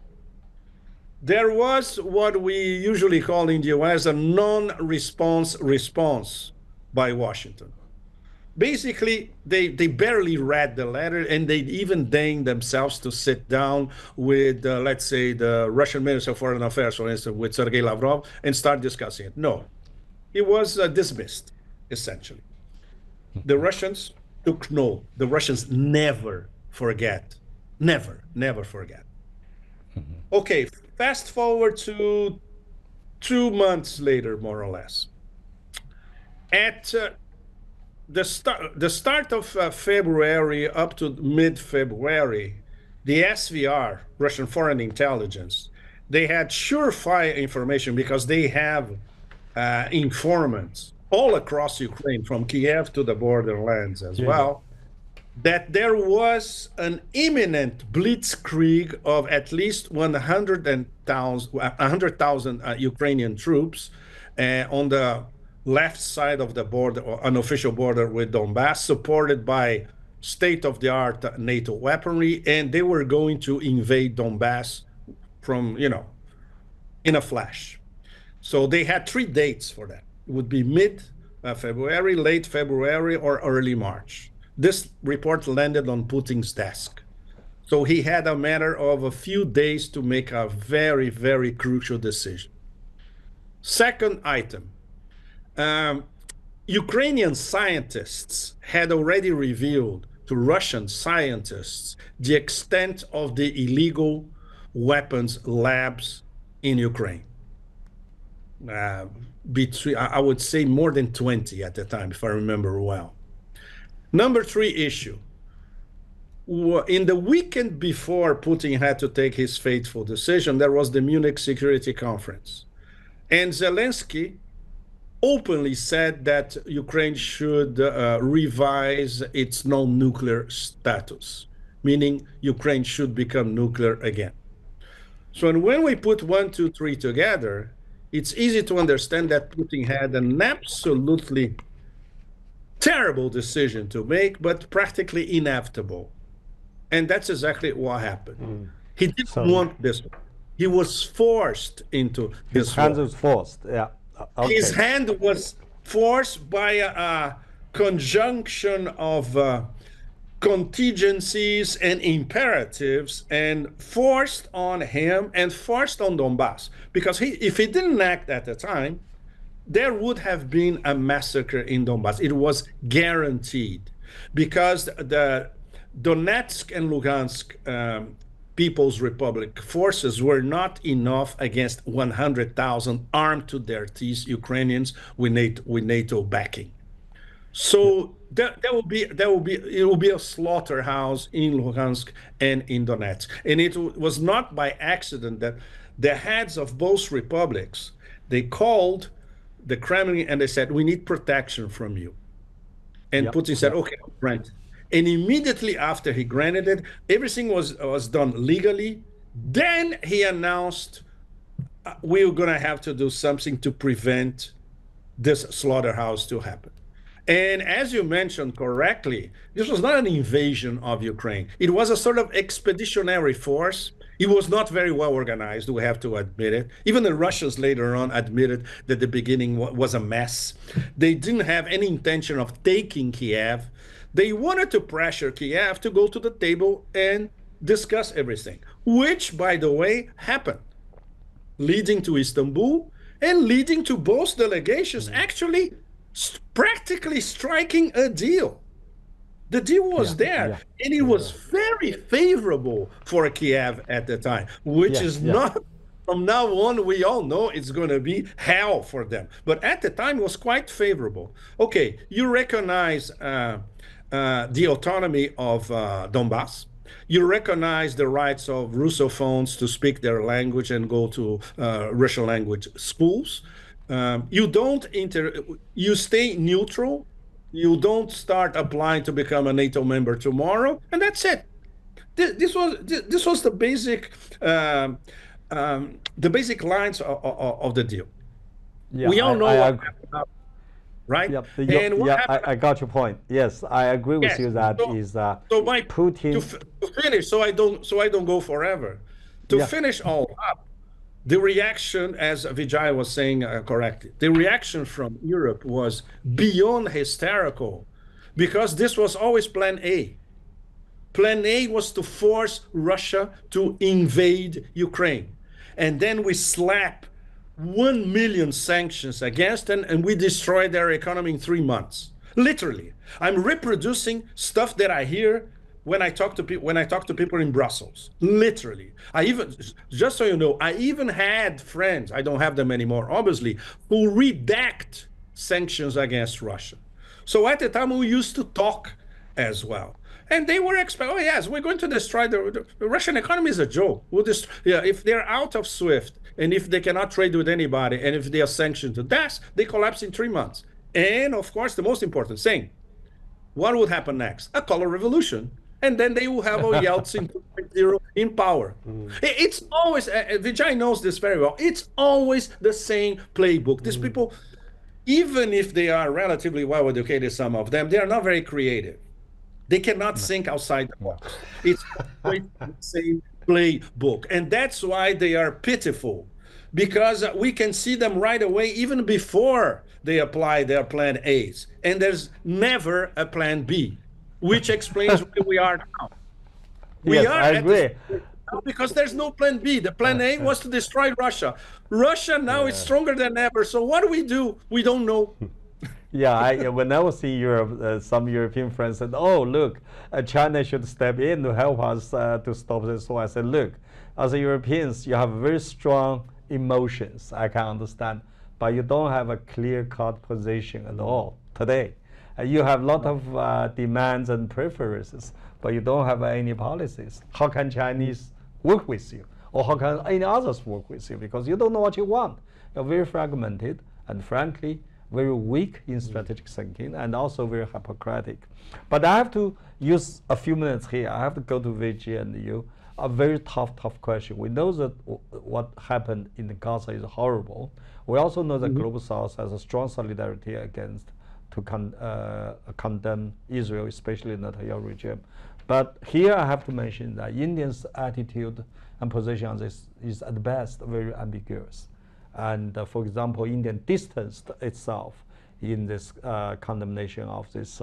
There was what we usually call in the US a non-response response by Washington. Basically, they barely read the letter, and they even deigned themselves to sit down with, let's say, the Russian Minister of Foreign Affairs, for instance, with Sergei Lavrov, and start discussing it. No, it was dismissed, essentially. The Russians took no. The Russians never forget. Never, never forget. Okay, fast forward to 2 months later, more or less. At the start of February up to mid-February, the SVR, Russian Foreign Intelligence, they had surefire information because they have informants all across Ukraine, from Kiev to the borderlands as well, that there was an imminent blitzkrieg of at least 100,000 Ukrainian troops on the left side of the border, or unofficial border with Donbass, supported by state-of-the-art NATO weaponry, and they were going to invade Donbass from, in a flash. So they had 3 dates for that. It would be mid-February, late February, or early March. This report landed on Putin's desk. So he had a matter of a few days to make a very, very crucial decision. Second item. Ukrainian scientists had already revealed to Russian scientists the extent of the illegal weapons labs in Ukraine. I would say more than 20 at the time, if I remember well. Number 3 issue. In the weekend before Putin had to take his fateful decision, there was the Munich Security Conference. And Zelensky openly said that Ukraine should revise its non-nuclear status, meaning Ukraine should become nuclear again. So when we put 1, 2, 3 together, it's easy to understand that Putin had an absolutely terrible decision to make, but practically inevitable. And that's exactly what happened. He didn't want this one. He was forced into this. His hand was forced, yeah. Okay. His hand was forced by a conjunction of contingencies and imperatives, and forced on him and forced on Donbass. Because if he didn't act at the time, there would have been a massacre in Donbass. It was guaranteed, because the Donetsk and Lugansk People's Republic forces were not enough against 100,000 armed to their teeth Ukrainians with NATO backing. So it will be a slaughterhouse in Lugansk and in Donetsk. And it was not by accident that the heads of both republics, they called the Kremlin and they said, we need protection from you. And Putin said, okay, grant. And immediately after he granted it, everything was done legally. Then he announced, we're going to have to do something to prevent this slaughterhouse to happen. And as you mentioned correctly, this was not an invasion of Ukraine. It was a sort of expeditionary force. It was not very well organized, we have to admit it. Even the Russians later on admitted that the beginning was a mess. They didn't have any intention of taking Kiev. They wanted to pressure Kiev to go to the table and discuss everything, which, by the way, happened, leading to Istanbul and leading to both delegations actually practically striking a deal. The deal was there, and it was very favorable for Kiev at the time, which is not, from now on, we all know it's going to be hell for them. But at the time, it was quite favorable. Okay, you recognize the autonomy of Donbass. You recognize the rights of Russophones to speak their language and go to Russian language schools. You stay neutral. You don't start applying to become a NATO member tomorrow, and that's it. This was the basic lines of the deal. Yeah, we all know what happened, right? I got your point. Yes, I agree with you that Putin. To finish, so I don't go forever. To finish all up. The reaction, as Vijay was saying correctly, the reaction from Europe was beyond hysterical, because this was always plan A. Plan A was to force Russia to invade Ukraine. And then we slap 1 million sanctions against them, and we destroy their economy in 3 months. Literally. I'm reproducing stuff that I hear when I talk to people in Brussels. Literally. Just so you know, I even had friends, I don't have them anymore, obviously, who redact sanctions against Russia. So at the time, we used to talk as well. And they were expecting, oh yes, we're going to destroy the Russian economy is a joke. If they're out of SWIFT, and if they cannot trade with anybody, and if they are sanctioned to death, they collapse in 3 months. And of course, the most important thing, what would happen next? A color revolution. And then they will have a Yeltsin 2.0 in power. It's always, Vijay knows this very well, it's always the same playbook. These people, even if they are relatively well-educated, some of them, they are not very creative. They cannot think outside the box. It's always the same playbook. And that's why they are pitiful, because we can see them right away, even before they apply their plan A's. And there's never a plan B. Which explains where we are now. I agree. Because there's no plan B. The plan A was to destroy Russia. Russia now is stronger than ever. So what do? We don't know. When I was in Europe, some European friends said, oh, look, China should step in to help us to stop this. So I said, look, as Europeans, you have very strong emotions. I can understand. But you don't have a clear-cut position at all today. You have a lot of demands and preferences, but you don't have any policies. How can Chinese work with you? Or how can any others work with you? Because you don't know what you want. You're very fragmented and, frankly, very weak in strategic thinking, and also very hypocritic. But I have to use a few minutes here. I have to go to Vijay and you. A very tough question. We know that what happened in Gaza is horrible. We also know that Global South has a strong solidarity against to condemn Israel, especially the Netanyahu regime. But here I have to mention that India's attitude and position on this is at best very ambiguous. And for example, India distanced itself in this condemnation of this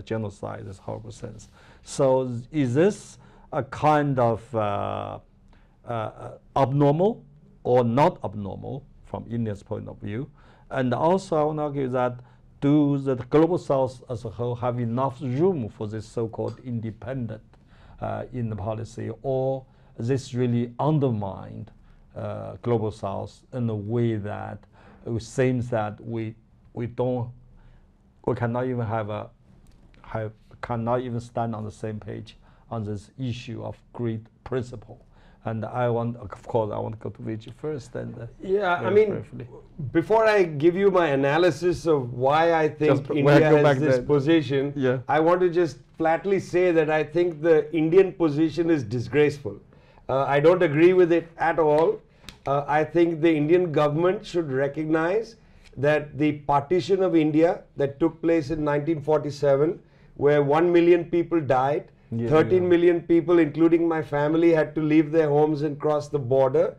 genocide, this horrible sense. So is this a kind of abnormal or not abnormal from India's point of view? And also I want to argue that do the Global South as a whole have enough room for this so-called independent in the policy, or this really undermined Global South in a way that it seems that we cannot even cannot even stand on the same page on this issue of great principle. And I want to go to Vijay first. And briefly. Before I give you my analysis of why I think India has this position, I want to just flatly say that I think the Indian position is disgraceful. I don't agree with it at all. I think the Indian government should recognize that the partition of India that took place in 1947, where 1 million people died, 13 million people, including my family, had to leave their homes and cross the border,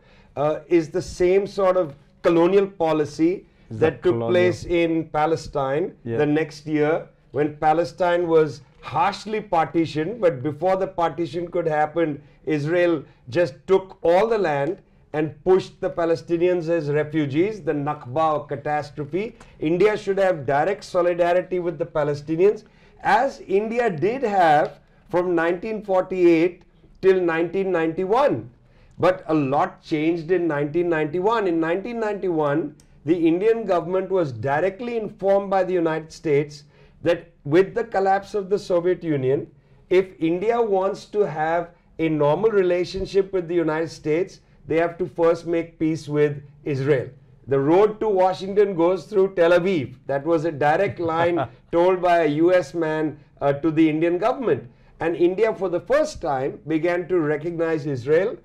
is the same sort of colonial policy that took place in Palestine the next year, when Palestine was harshly partitioned. But before the partition could happen, Israel just took all the land and pushed the Palestinians as refugees, the Nakba or catastrophe. India should have direct solidarity with the Palestinians, as India did have from 1948 till 1991. But a lot changed in 1991. In 1991, the Indian government was directly informed by the United States that with the collapse of the Soviet Union, if India wants to have a normal relationship with the United States, they have to first make peace with Israel. The road to Washington goes through Tel Aviv. That was a direct line told by a US man to the Indian government. And India, for the first time, began to recognize Israel.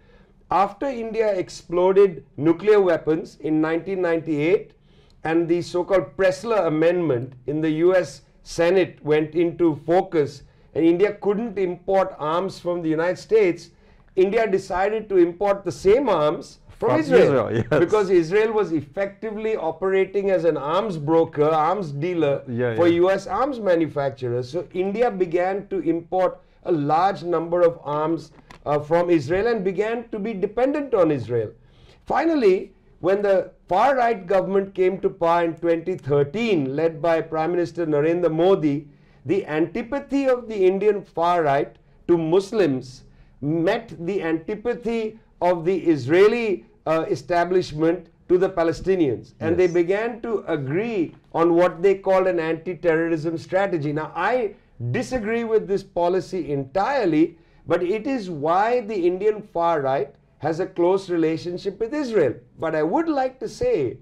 After India exploded nuclear weapons in 1998 and the so-called Pressler Amendment in the US Senate went into focus and India couldn't import arms from the United States, India decided to import the same arms from Israel. Yes. Because Israel was effectively operating as an arms broker, arms dealer for US arms manufacturers. So India began to import a large number of arms from Israel and began to be dependent on Israel. Finally, when the far-right government came to power in 2013, led by Prime Minister Narendra Modi, the antipathy of the Indian far-right to Muslims met the antipathy of the Israeli establishment to the Palestinians. And they began to agree on what they called an anti-terrorism strategy. Now, I disagree with this policy entirely, but it is why the Indian far-right has a close relationship with Israel. But I would like to say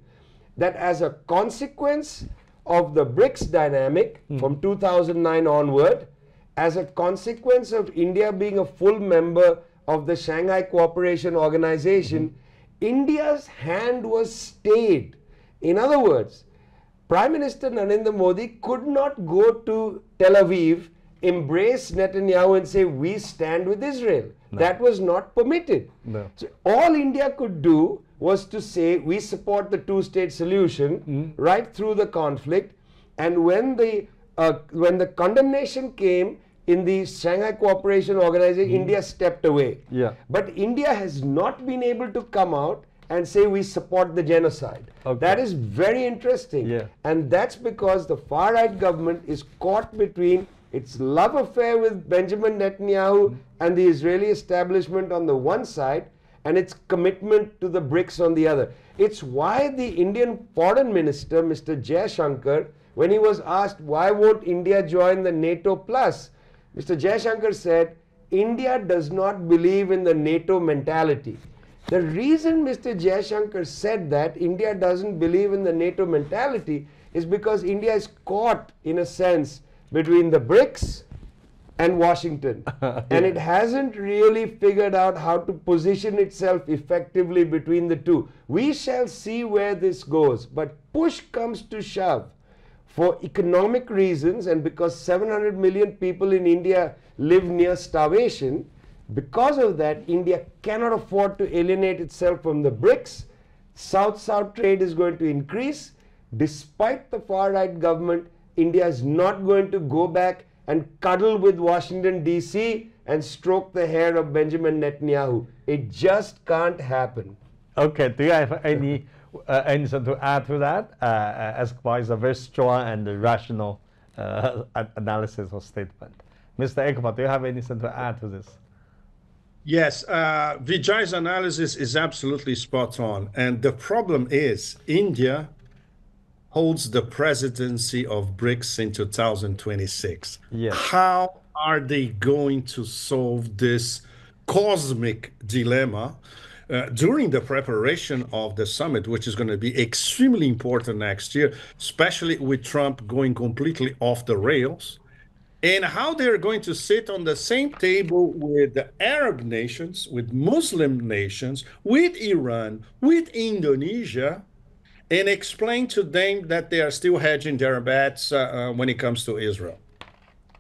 that as a consequence of the BRICS dynamic from 2009 onward, as a consequence of India being a full member of the Shanghai Cooperation Organization, India's hand was stayed. In other words, Prime Minister Narendra Modi could not go to Tel Aviv, embrace Netanyahu and say, we stand with Israel. No. That was not permitted. No. So all India could do was to say, we support the two-state solution right through the conflict. And when the condemnation came in the Shanghai Cooperation Organization, India stepped away. Yeah. But India has not been able to come out and say we support the genocide. Okay. That is very interesting. Yeah. And that's because the far-right government is caught between its love affair with Benjamin Netanyahu and the Israeli establishment on the one side and its commitment to the BRICS on the other. It's why the Indian Foreign Minister, Mr. Jaishankar, when he was asked why won't India join the NATO plus, Mr. Jaishankar said, India does not believe in the NATO mentality. The reason Mr. Jaishankar said that India doesn't believe in the NATO mentality is because India is caught, in a sense, between the BRICS and Washington. And it hasn't really figured out how to position itself effectively between the two. We shall see where this goes. But push comes to shove. For economic reasons and because 700 million people in India live near starvation, because of that, India cannot afford to alienate itself from the BRICS. South-South trade is going to increase. Despite the far-right government, India is not going to go back and cuddle with Washington, D.C. and stroke the hair of Benjamin Netanyahu. It just can't happen. Okay, do you have anything to add to that? Escobar is a very strong and rational analysis or statement. Mr. Escobar, do you have anything to add to this? Yes, Vijay's analysis is absolutely spot on. And the problem is India holds the presidency of BRICS in 2026. Yes. How are they going to solve this cosmic dilemma during the preparation of the summit, which is going to be extremely important next year, especially with Trump going completely off the rails? And how they're going to sit on the same table with the Arab nations, with Muslim nations, with Iran, with Indonesia, and explain to them that they are still hedging their bets when it comes to Israel.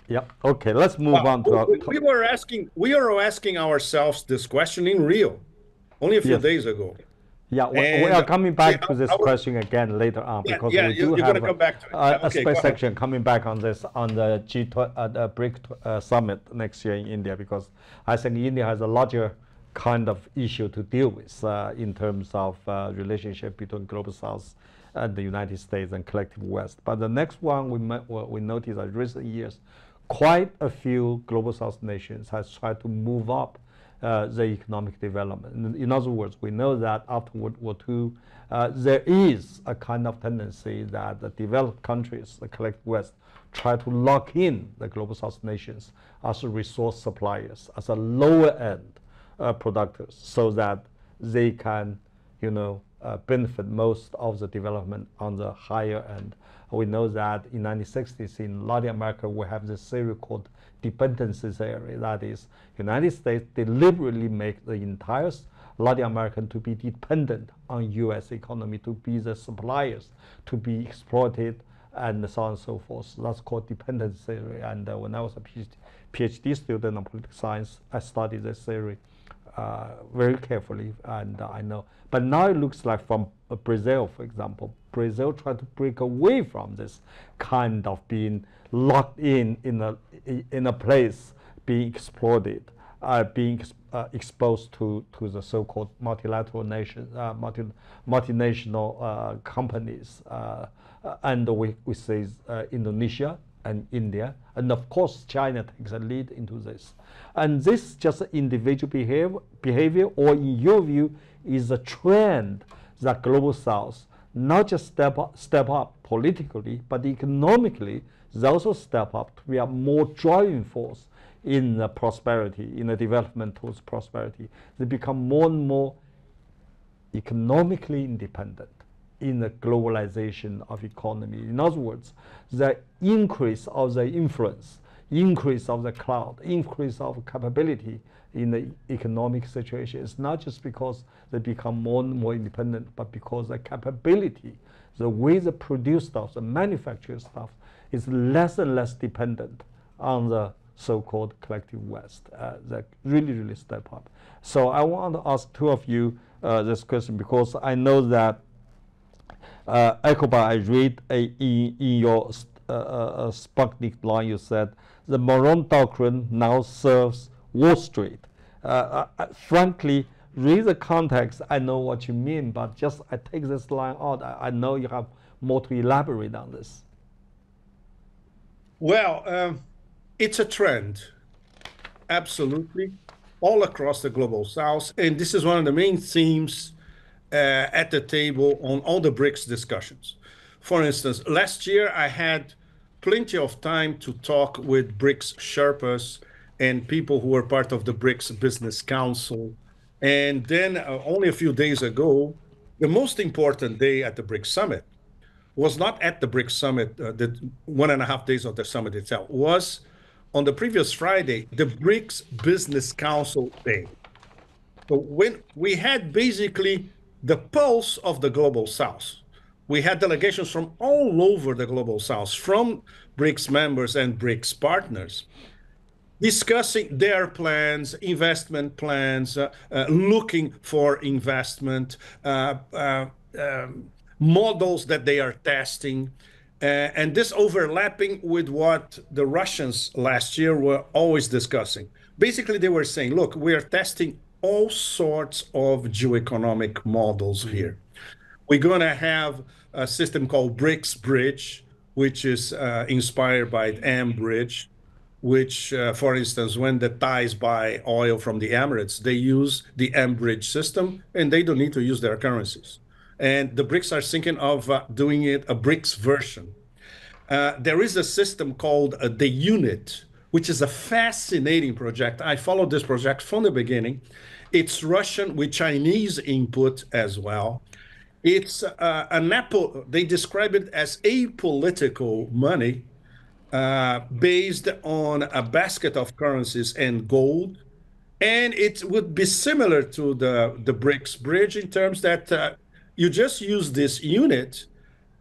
Yeah. Okay. Let's move on to our. We are asking ourselves this question in Rio, only a few days ago. Yeah, we are coming back to this question again later on because we do have a space section coming back on this on the BRIC summit next year in India, because I think India has a larger kind of issue to deal with in terms of relationship between Global South and the United States and collective West. But the next one we noticed in recent years, quite a few global South nations has tried to move up the economic development. In other words, we know that after World War II, there is a kind of tendency that the developed countries, the collective West, try to lock in the global South nations as resource suppliers, as a lower end producers, so that they can, benefit most of the development on the higher end. We know that in 1960s in Latin America, we have this theory called dependency theory. That is, United States deliberately make the entire Latin American to be dependent on U.S. economy, to be the suppliers, to be exploited, and so on and so forth. That's called dependency theory. And when I was a PhD student in political science, I studied this theory very carefully, and I know. But now it looks like from Brazil, for example, Brazil tried to break away from this kind of being locked in a place, being exploited, being exposed to the so-called multilateral nations, multinational companies, and we see Indonesia and India, and of course China takes a lead into this. And this just individual behavior, or in your view, is a trend that global South not just step up politically, but economically, they also step up to be a more driving force in the prosperity, in the development towards prosperity. They become more and more economically independent in the globalization of economy. In other words, the increase of the influence, increase of the cloud, increase of capability in the economic situation is not just because they become more and more independent, but because the capability, the way they produce stuff, the manufacture stuff, is less and less dependent on the so-called collective West. That really step up. So I want to ask two of you this question, because I know that Ekoba, I read in your Sputnik line, you said the Monroe Doctrine now serves Wall Street. Frankly, read the context, I know what you mean, but just I take this line out. I know you have more to elaborate on this. Well, it's a trend, absolutely, all across the global South. And this is one of the main themes at the table on all the BRICS discussions. For instance, last year I had plenty of time to talk with BRICS Sherpas and people who were part of the BRICS Business Council. And then only a few days ago, the most important day at the BRICS Summit was not at the BRICS Summit, the 1.5 days of the summit itself, was on the previous Friday, the BRICS Business Council Day. So when we had basically the pulse of the global South, we had delegations from all over the global South, from BRICS members and BRICS partners, discussing their plans, investment plans, looking for investment, models that they are testing, and this overlapping with what the Russians last year were always discussing. Basically, they were saying, look, we are testing all sorts of geoeconomic models here. We're going to have a system called BRICS Bridge, which is inspired by M-Bridge, which, for instance, when the Thais buy oil from the Emirates, they use the M-Bridge system, and they don't need to use their currencies. And the BRICS are thinking of doing it a BRICS version. There is a system called the Unit, which is a fascinating project. I followed this project from the beginning. It's Russian with Chinese input as well. It's they describe it as apolitical money based on a basket of currencies and gold. And it would be similar to the BRICS bridge in terms that you just use this unit,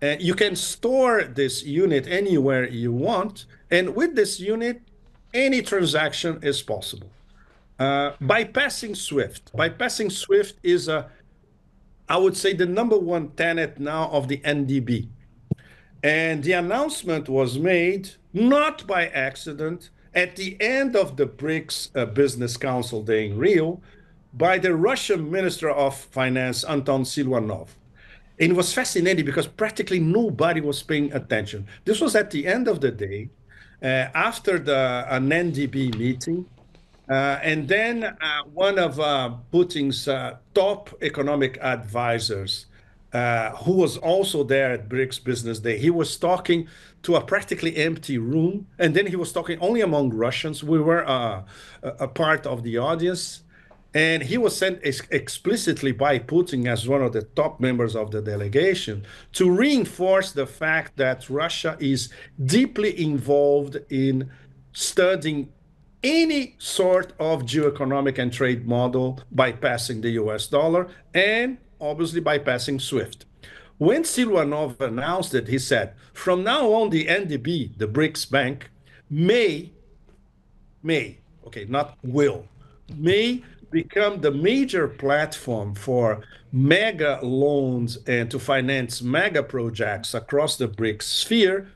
and you can store this unit anywhere you want. And with this unit, any transaction is possible. Bypassing SWIFT. Bypassing SWIFT is, I would say, the #1 tenet now of the NDB. And the announcement was made, not by accident, at the end of the BRICS Business Council Day in Rio, by the Russian Minister of Finance, Anton Silvanov. And it was fascinating because practically nobody was paying attention. This was at the end of the day, after an NDB meeting. And then one of Putin's top economic advisors, who was also there at BRICS Business Day, he was talking to a practically empty room. And then he was talking only among Russians. We were a part of the audience. And he was sent explicitly by Putin as one of the top members of the delegation to reinforce the fact that Russia is deeply involved in studying any sort of geoeconomic and trade model bypassing the US dollar and obviously bypassing SWIFT. When Silvanov announced it, he said, from now on, the NDB, the BRICS Bank, may, okay, not will, may become the major platform for mega loans and to finance mega projects across the BRICS sphere.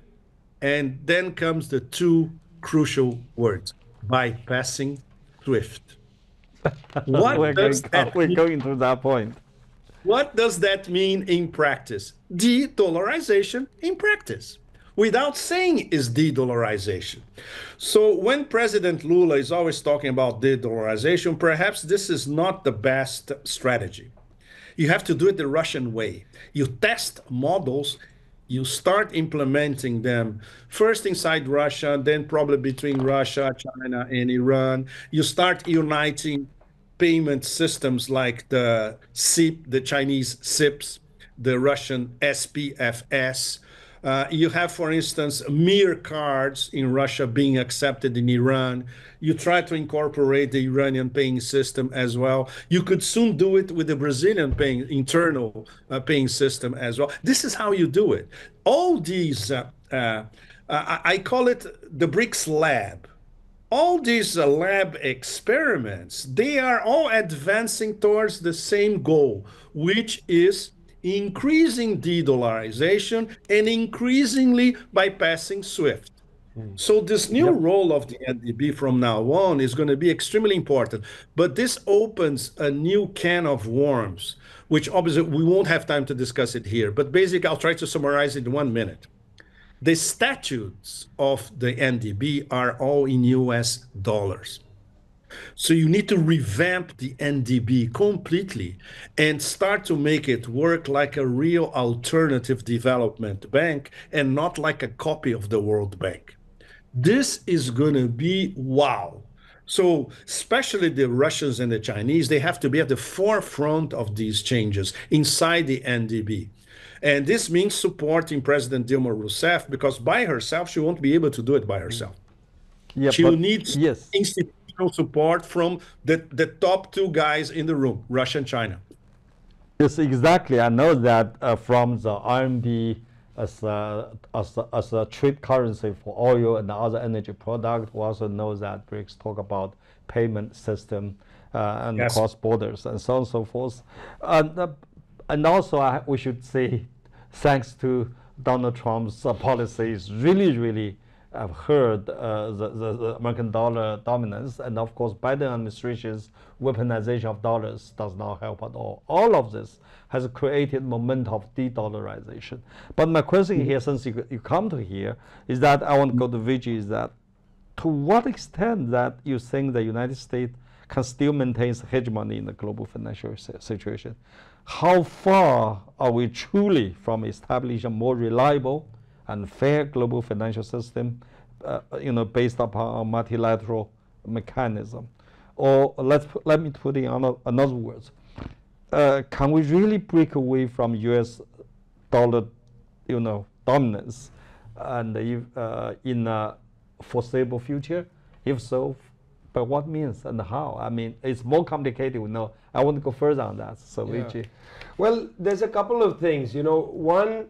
And then comes the two crucial words: bypassing SWIFT. We're going to that point. What does that mean in practice? De-dollarization in practice, without saying is de-dollarization. So when President Lula is always talking about de-dollarization, perhaps this is not the best strategy. You have to do it the Russian way. You test models, you start implementing them first inside Russia, then probably between Russia, China, and Iran. You start uniting payment systems like the SIP, the Chinese SIPs, the Russian SPFS. You have, for instance, Mir cards in Russia being accepted in Iran. You try to incorporate the Iranian paying system as well. You could soon do it with the Brazilian internal paying system as well. This is how you do it. All these, I call it the BRICS lab. All these lab experiments, they are all advancing towards the same goal, which is increasing de-dollarization and increasingly bypassing SWIFT. So this new role of the NDB from now on is going to be extremely important. But this opens a new can of worms, which obviously we won't have time to discuss it here. But basically, I'll try to summarize it in 1 minute. The statutes of the NDB are all in US dollars. So you need to revamp the NDB completely and start to make it work like a real alternative development bank and not like a copy of the World Bank. This is going to be wow. So especially the Russians and the Chinese, they have to be at the forefront of these changes inside the NDB. And this means supporting President Dilma Rousseff, because by herself, she won't be able to do it by herself. Yeah, she will need institutional support from the top two guys in the room, Russia and China. Yes, exactly. I know that from the RMB as a trade currency for oil and other energy product. We also know that BRICS talk about payment system and cross borders and so on and so forth. And also, we should say, thanks to Donald Trump's policies, really have hurt the American dollar dominance. And of course, Biden administration's weaponization of dollars does not help at all. All of this has created momentum of de-dollarization. But my question here, since you come to here, is that I want to go to Vijay, is that to what extent that you think the United States can still maintain its hegemony in the global financial situation? How far are we truly from establishing a more reliable and fair global financial system, based upon a multilateral mechanism? Or let me put it in another words. Can we really break away from U.S. dollar, dominance, and in a foreseeable future? If so, by what means and how? I mean, it's more complicated. I want to go further on that. So, Vijay. Well, there's a couple of things. One,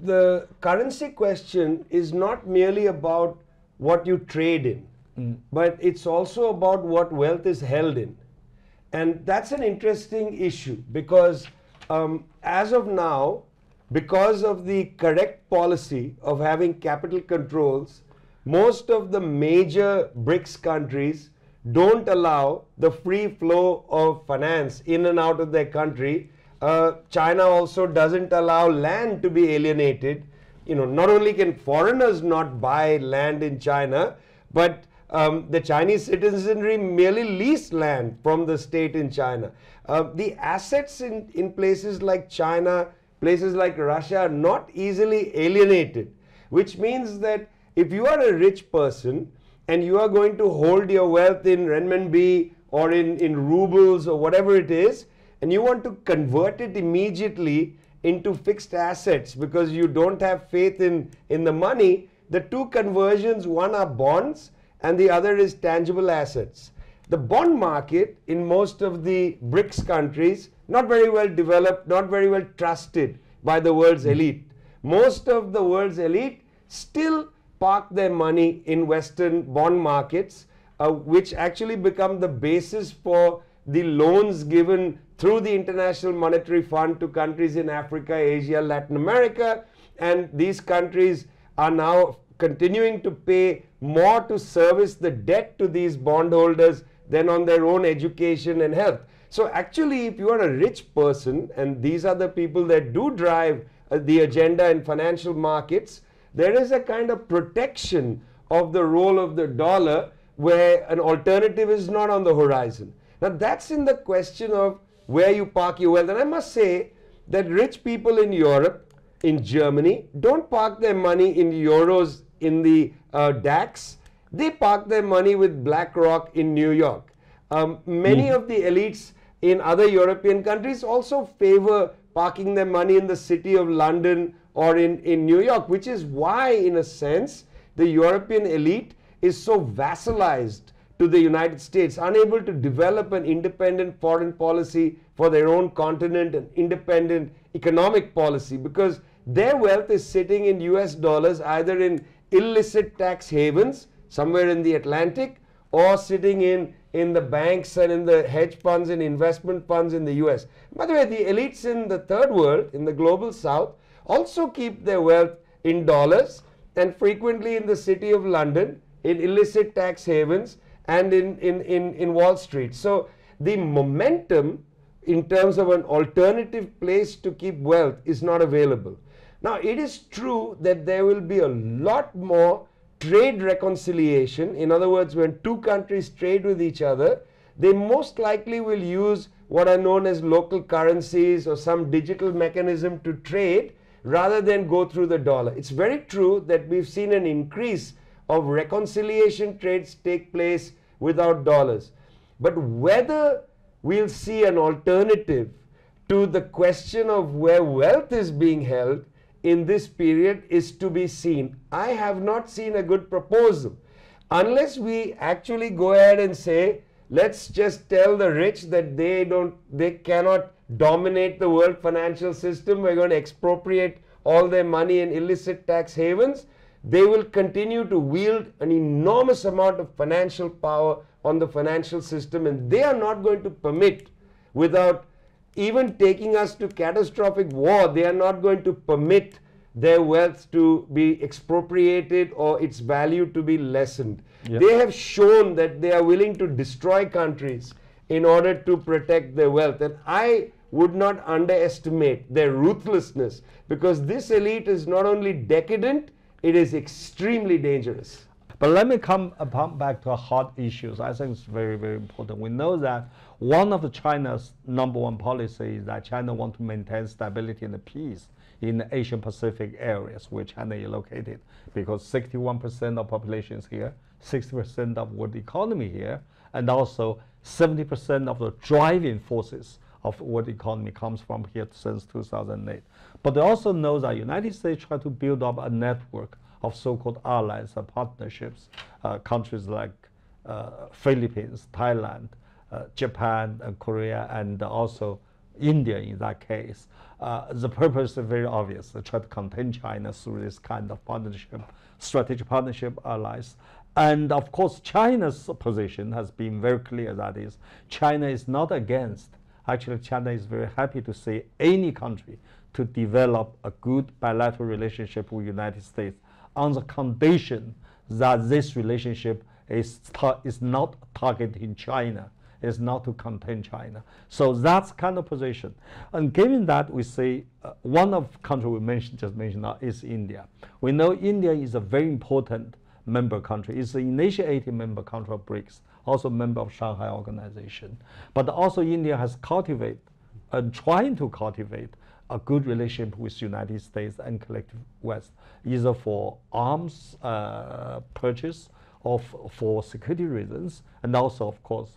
the currency question is not merely about what you trade in, but it's also about what wealth is held in. And that's an interesting issue because as of now, because of the correct policy of having capital controls, most of the major BRICS countries don't allow the free flow of finance in and out of their country China also doesn't allow land to be alienated. Not only can foreigners not buy land in China, but the Chinese citizenry merely lease land from the state in China. The assets in places like China, places like Russia are not easily alienated, which means that if you are a rich person and you are going to hold your wealth in renminbi or in rubles or whatever it is, and you want to convert it immediately into fixed assets because you don't have faith in the money, the two conversions, one are bonds and the other is tangible assets. The bond market in most of the BRICS countries, not very well developed, not very well trusted by the world's elite. Most of the world's elite still park their money in Western bond markets, which actually become the basis for the loans given through the International Monetary Fund to countries in Africa, Asia, Latin America, and these countries are now continuing to pay more to service the debt to these bondholders than on their own education and health. So actually, if you are a rich person, and these are the people that do drive the agenda in financial markets, there is a kind of protection of the role of the dollar where an alternative is not on the horizon. Now that's in the question of where you park your wealth. And I must say that rich people in Europe, in Germany, don't park their money in euros in the DAX. They park their money with BlackRock in New York. Many of the elites in other European countries also favor parking their money in the city of London or in New York, which is why, in a sense, the European elite is so vassalized to the United States, unable to develop an independent foreign policy for their own continent, an independent economic policy, because their wealth is sitting in US dollars, either in illicit tax havens somewhere in the Atlantic, or sitting in the banks and in the hedge funds and investment funds in the US. By the way, the elites in the third world, in the global south, also keep their wealth in dollars and frequently in the city of London, in illicit tax havens, and in Wall Street. So the momentum in terms of an alternative place to keep wealth is not available. Now it is true that there will be a lot more trade reconciliation. In other words, when two countries trade with each other, they most likely will use what are known as local currencies or some digital mechanism to trade rather than go through the dollar. It's very true that we've seen an increase of reconciliation trades take place without dollars. But whether we'll see an alternative to the question of where wealth is being held in this period is to be seen. I have not seen a good proposal. Unless we actually go ahead and say, let's just tell the rich that they cannot dominate the world financial system, we're going to expropriate all their money in illicit tax havens, they will continue to wield an enormous amount of financial power on the financial system, and they are not going to permit, without even taking us to catastrophic war, they are not going to permit their wealth to be expropriated or its value to be lessened. Yep. They have shown that they are willing to destroy countries in order to protect their wealth, and I would not underestimate their ruthlessness, because this elite is not only decadent, it is extremely dangerous. But let me come back to hot issues. I think it's very, very important. We know that one of China's #1 policy is that China wants to maintain stability and peace in the Asian Pacific areas where China is located, because 61% of population is here, 60% of world economy here, and also 70% of the driving forces of world economy comes from here since 2008. But they also know that United States try to build up a network of so-called allies and partnerships, countries like Philippines, Thailand, Japan, and Korea, and also India in that case. The purpose is very obvious. They try to contain China through this kind of partnership, strategic partnership allies. And of course, China's position has been very clear. That is, China is not against. Actually, China is very happy to see any country to develop a good bilateral relationship with the United States on the condition that this relationship is not targeting China is not to contain China. So that's kind of position. And given that, we say one of the countries we just mentioned now is India. We know India is a very important member country. It's an initiating member country of BRICS, also member of Shanghai Organization. But also India has cultivated and trying to cultivate a good relationship with United States and collective West, either for arms purchase or for security reasons, and also, of course,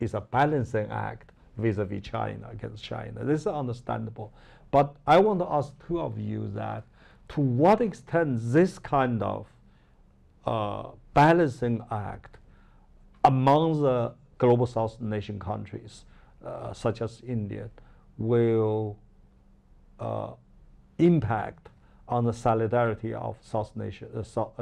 is a balancing act vis-a-vis China, against China. This is understandable. But I want to ask two of you that to what extent this kind of balancing act among the global South nation countries, such as India, will impact on the solidarity of South nation,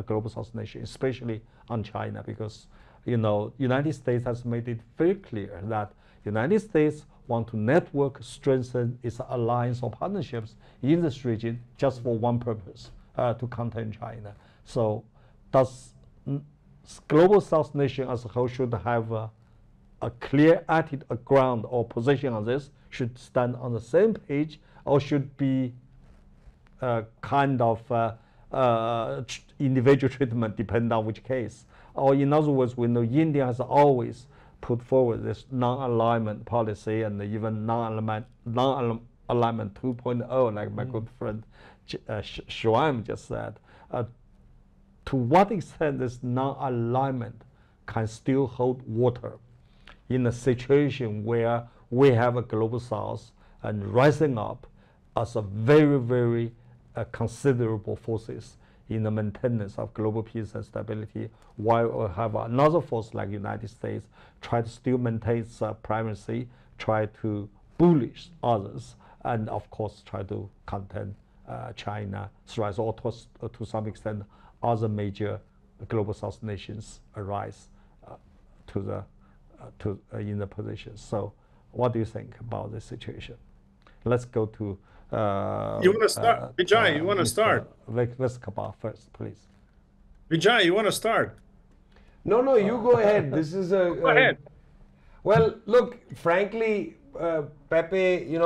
global South nation, especially on China, because United States has made it very clear that United States want to network, strengthen its alliance or partnerships in this region just for one purpose, to contain China. So does global South nation as a whole should have a clear attitude, a ground or position on this, should stand on the same page, or should be kind of individual treatment depending on which case? Or in other words, we know India has always put forward this non-alignment policy and even non-alignment 2.0, like my good friend Shuaim just said. To what extent this non-alignment can still hold water in a situation where we have a global South and rising up as a very, very considerable forces in the maintenance of global peace and stability, while we have another force like United States try to still maintain its primacy, try to bullish others, and of course try to contain China's rise, or to some extent other major global South nations arise in the position. So what do you think about this situation? Let's go to you want to start, Vijay? You want to start? Veskaba first, please. Vijay, you want to start? No, you go ahead. This is a. Go ahead. Well, look, frankly, Pepe,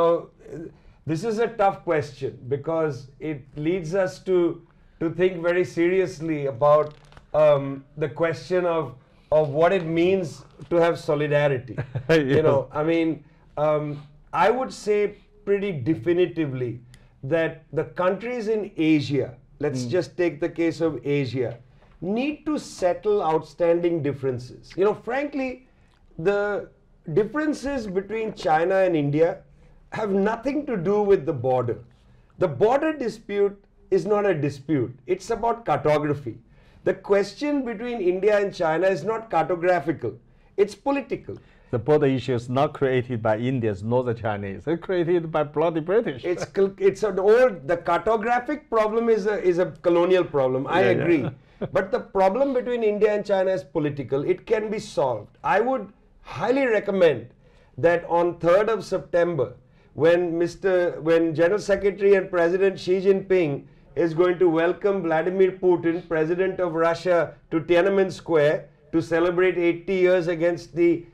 this is a tough question because it leads us to think very seriously about the question of what it means to have solidarity. Yes. I mean, I would say pretty definitively that the countries in Asia, let's just take the case of Asia, need to settle outstanding differences. Frankly, the differences between China and India have nothing to do with the border. The border dispute is not a dispute. It's about cartography. The question between India and China is not cartographical. It's political. The border issue is not created by Indians nor the Chinese. It's created by bloody British. It's an old. The cartographic problem is a colonial problem. I agree. Yeah. But the problem between India and China is political. It can be solved. I would highly recommend that on 3rd of September, when General Secretary and President Xi Jinping is going to welcome Vladimir Putin, President of Russia, to Tiananmen Square to celebrate 80 years against the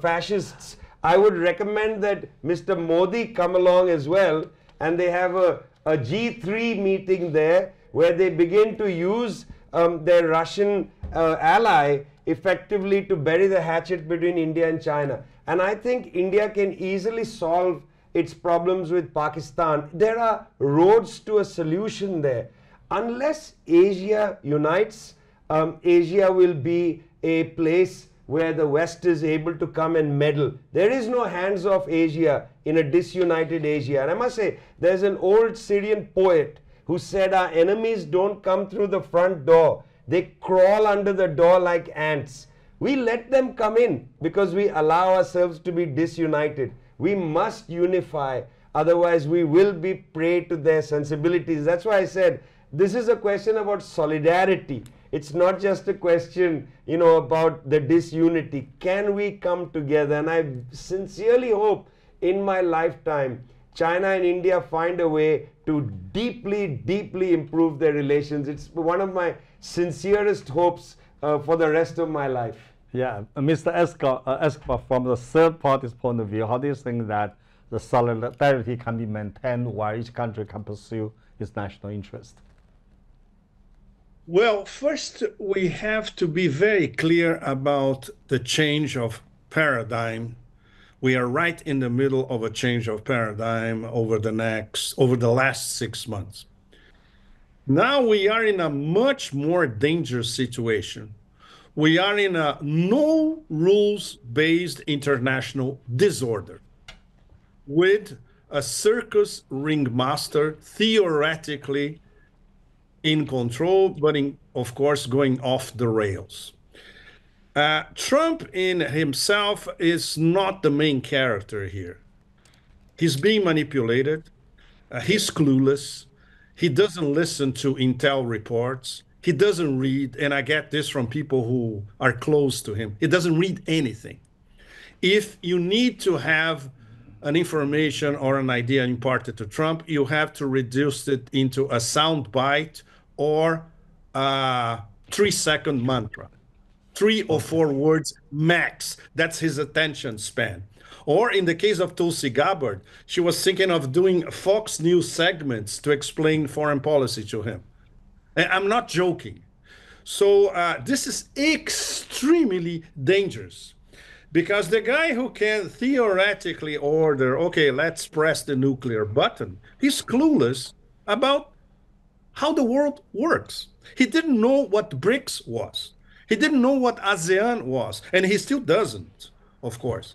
fascists, I would recommend that Mr. Modi come along as well, and they have a G3 meeting there where they begin to use their Russian ally effectively to bury the hatchet between India and China. And I think India can easily solve its problems with Pakistan. There are roads to a solution there. Unless Asia unites, Asia will be a place where the West is able to come and meddle. There is no hands-off Asia in a disunited Asia. And I must say, there's an old Syrian poet who said, our enemies don't come through the front door. They crawl under the door like ants. We let them come in because we allow ourselves to be disunited. We must unify, otherwise we will be prey to their sensibilities. That's why I said, this is a question about solidarity. It's not just a question, about the disunity. Can we come together? And I sincerely hope in my lifetime, China and India find a way to deeply, deeply improve their relations. It's one of my sincerest hopes for the rest of my life. Yeah, Mr. Escobar, from the third party's point of view, how do you think that the solidarity can be maintained while each country can pursue its national interest? Well, first, we have to be very clear about the change of paradigm. We are right in the middle of a change of paradigm over the last 6 months. Now we are in a much more dangerous situation. We are in a no rules-based international disorder with a circus ringmaster theoretically in control, but of course, going off the rails. Trump in himself is not the main character here. He's being manipulated. He's clueless. He doesn't listen to intel reports. He doesn't read, and I get this from people who are close to him. He doesn't read anything. If you need to have an information or an idea imparted to Trump, you have to reduce it into a sound bite or a 3-second mantra. 3 or 4 words max. That's his attention span. Or in the case of Tulsi Gabbard, she was thinking of doing Fox News segments to explain foreign policy to him. And I'm not joking. So this is extremely dangerous, because the guy who can theoretically order, okay, let's press the nuclear button, he's clueless about how the world works. He didn't know what BRICS was. He didn't know what ASEAN was, and he still doesn't, of course.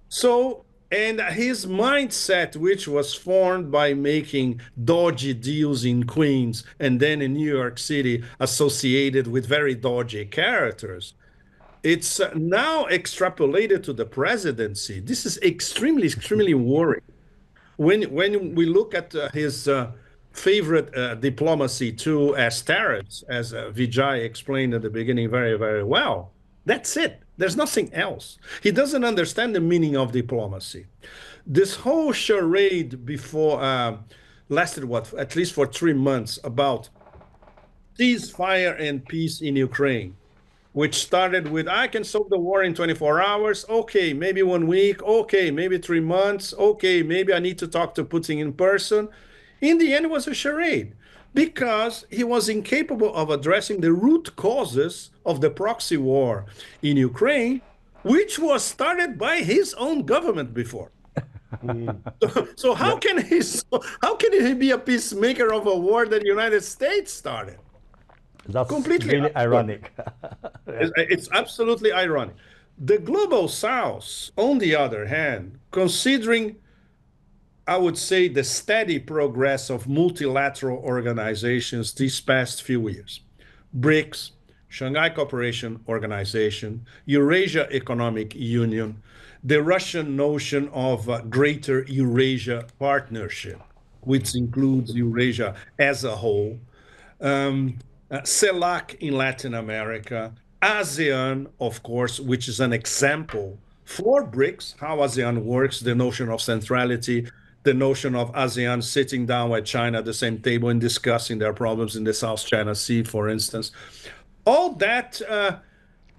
So, and his mindset, which was formed by making dodgy deals in Queens and then in New York City associated with very dodgy characters, it's now extrapolated to the presidency. This is extremely, extremely worrying. When we look at his favorite diplomacy tool as tariffs, as Vijay explained at the beginning very, very well, that's it. There's nothing else. He doesn't understand the meaning of diplomacy. This whole charade before lasted, what, at least for 3 months, about ceasefire and peace in Ukraine, which started with, I can solve the war in 24 hours. Okay, maybe 1 week. Okay, maybe 3 months. Okay, maybe I need to talk to Putin in person. In the end, it was a charade, because he was incapable of addressing the root causes of the proxy war in Ukraine, which was started by his own government before. So how can he be a peacemaker of a war that the United States started? That's completely really ironic. It's absolutely ironic. The global South, on the other hand, considering, I would say, the steady progress of multilateral organizations these past few years, BRICS, Shanghai Cooperation Organization, Eurasia Economic Union, the Russian notion of Greater Eurasia Partnership, which includes Eurasia as a whole, CELAC in Latin America, ASEAN, of course, which is an example for BRICS, how ASEAN works, the notion of centrality, the notion of ASEAN sitting down with China at the same table and discussing their problems in the South China Sea, for instance. All that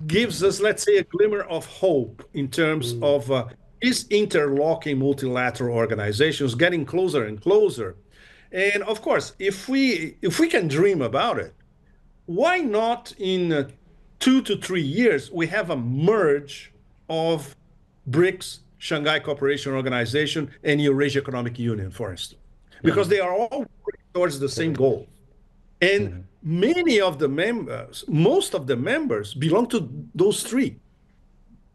gives us, let's say, a glimmer of hope in terms of these interlocking multilateral organizations getting closer and closer. And of course, if we can dream about it, why not in 2 to 3 years we have a merge of BRICS, Shanghai Cooperation Organization, and Eurasia Economic Union, for instance, because they are all working towards the same goal. And many of the members, most of the members belong to those three.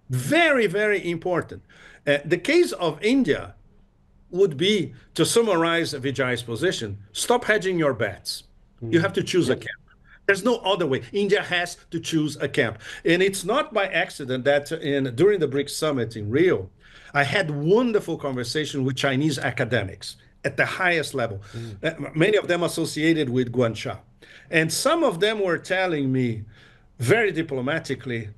Very, very important. The case of India would be, to summarize Vijay's position, stop hedging your bets. You have to choose a camp. There's no other way. India has to choose a camp. And it's not by accident that during the BRICS summit in Rio, I had wonderful conversation with Chinese academics at the highest level, many of them associated with Guangzhou. And some of them were telling me very diplomatically,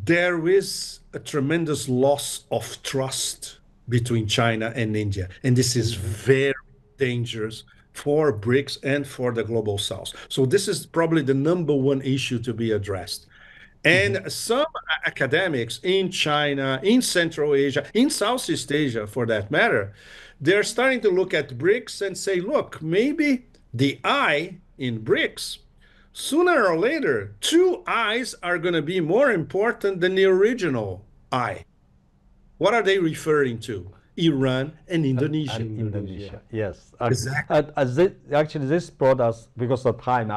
there is a tremendous loss of trust between China and India. And this is very dangerous for BRICS and for the global South. So this is probably the #1 issue to be addressed. And some academics in China, in Central Asia, in Southeast Asia, for that matter, they're starting to look at BRICS and say, look, maybe the I in BRICS, sooner or later, two I's are going to be more important than the original I. What are they referring to? Iran and Indonesia. Indonesia, yes. Exactly. Actually, this brought us, because of time,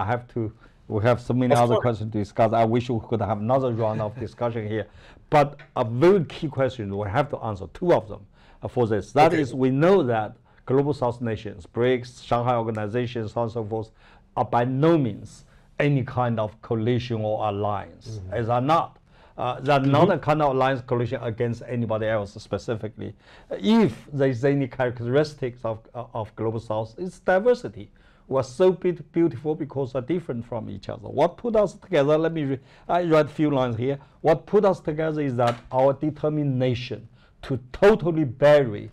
we have so many other questions to discuss. I wish we could have another round of discussion here. But a very key question, we have to answer two of them for this. That is, we know that global South nations, BRICS, Shanghai Organization, so on and so forth, are by no means any kind of coalition or alliance. As are not. They're not a kind of alliance coalition against anybody else specifically. If there's any characteristics of global South, it's diversity. We're so beautiful because we're different from each other. What put us together, I read a few lines here. What put us together is that our determination to totally bury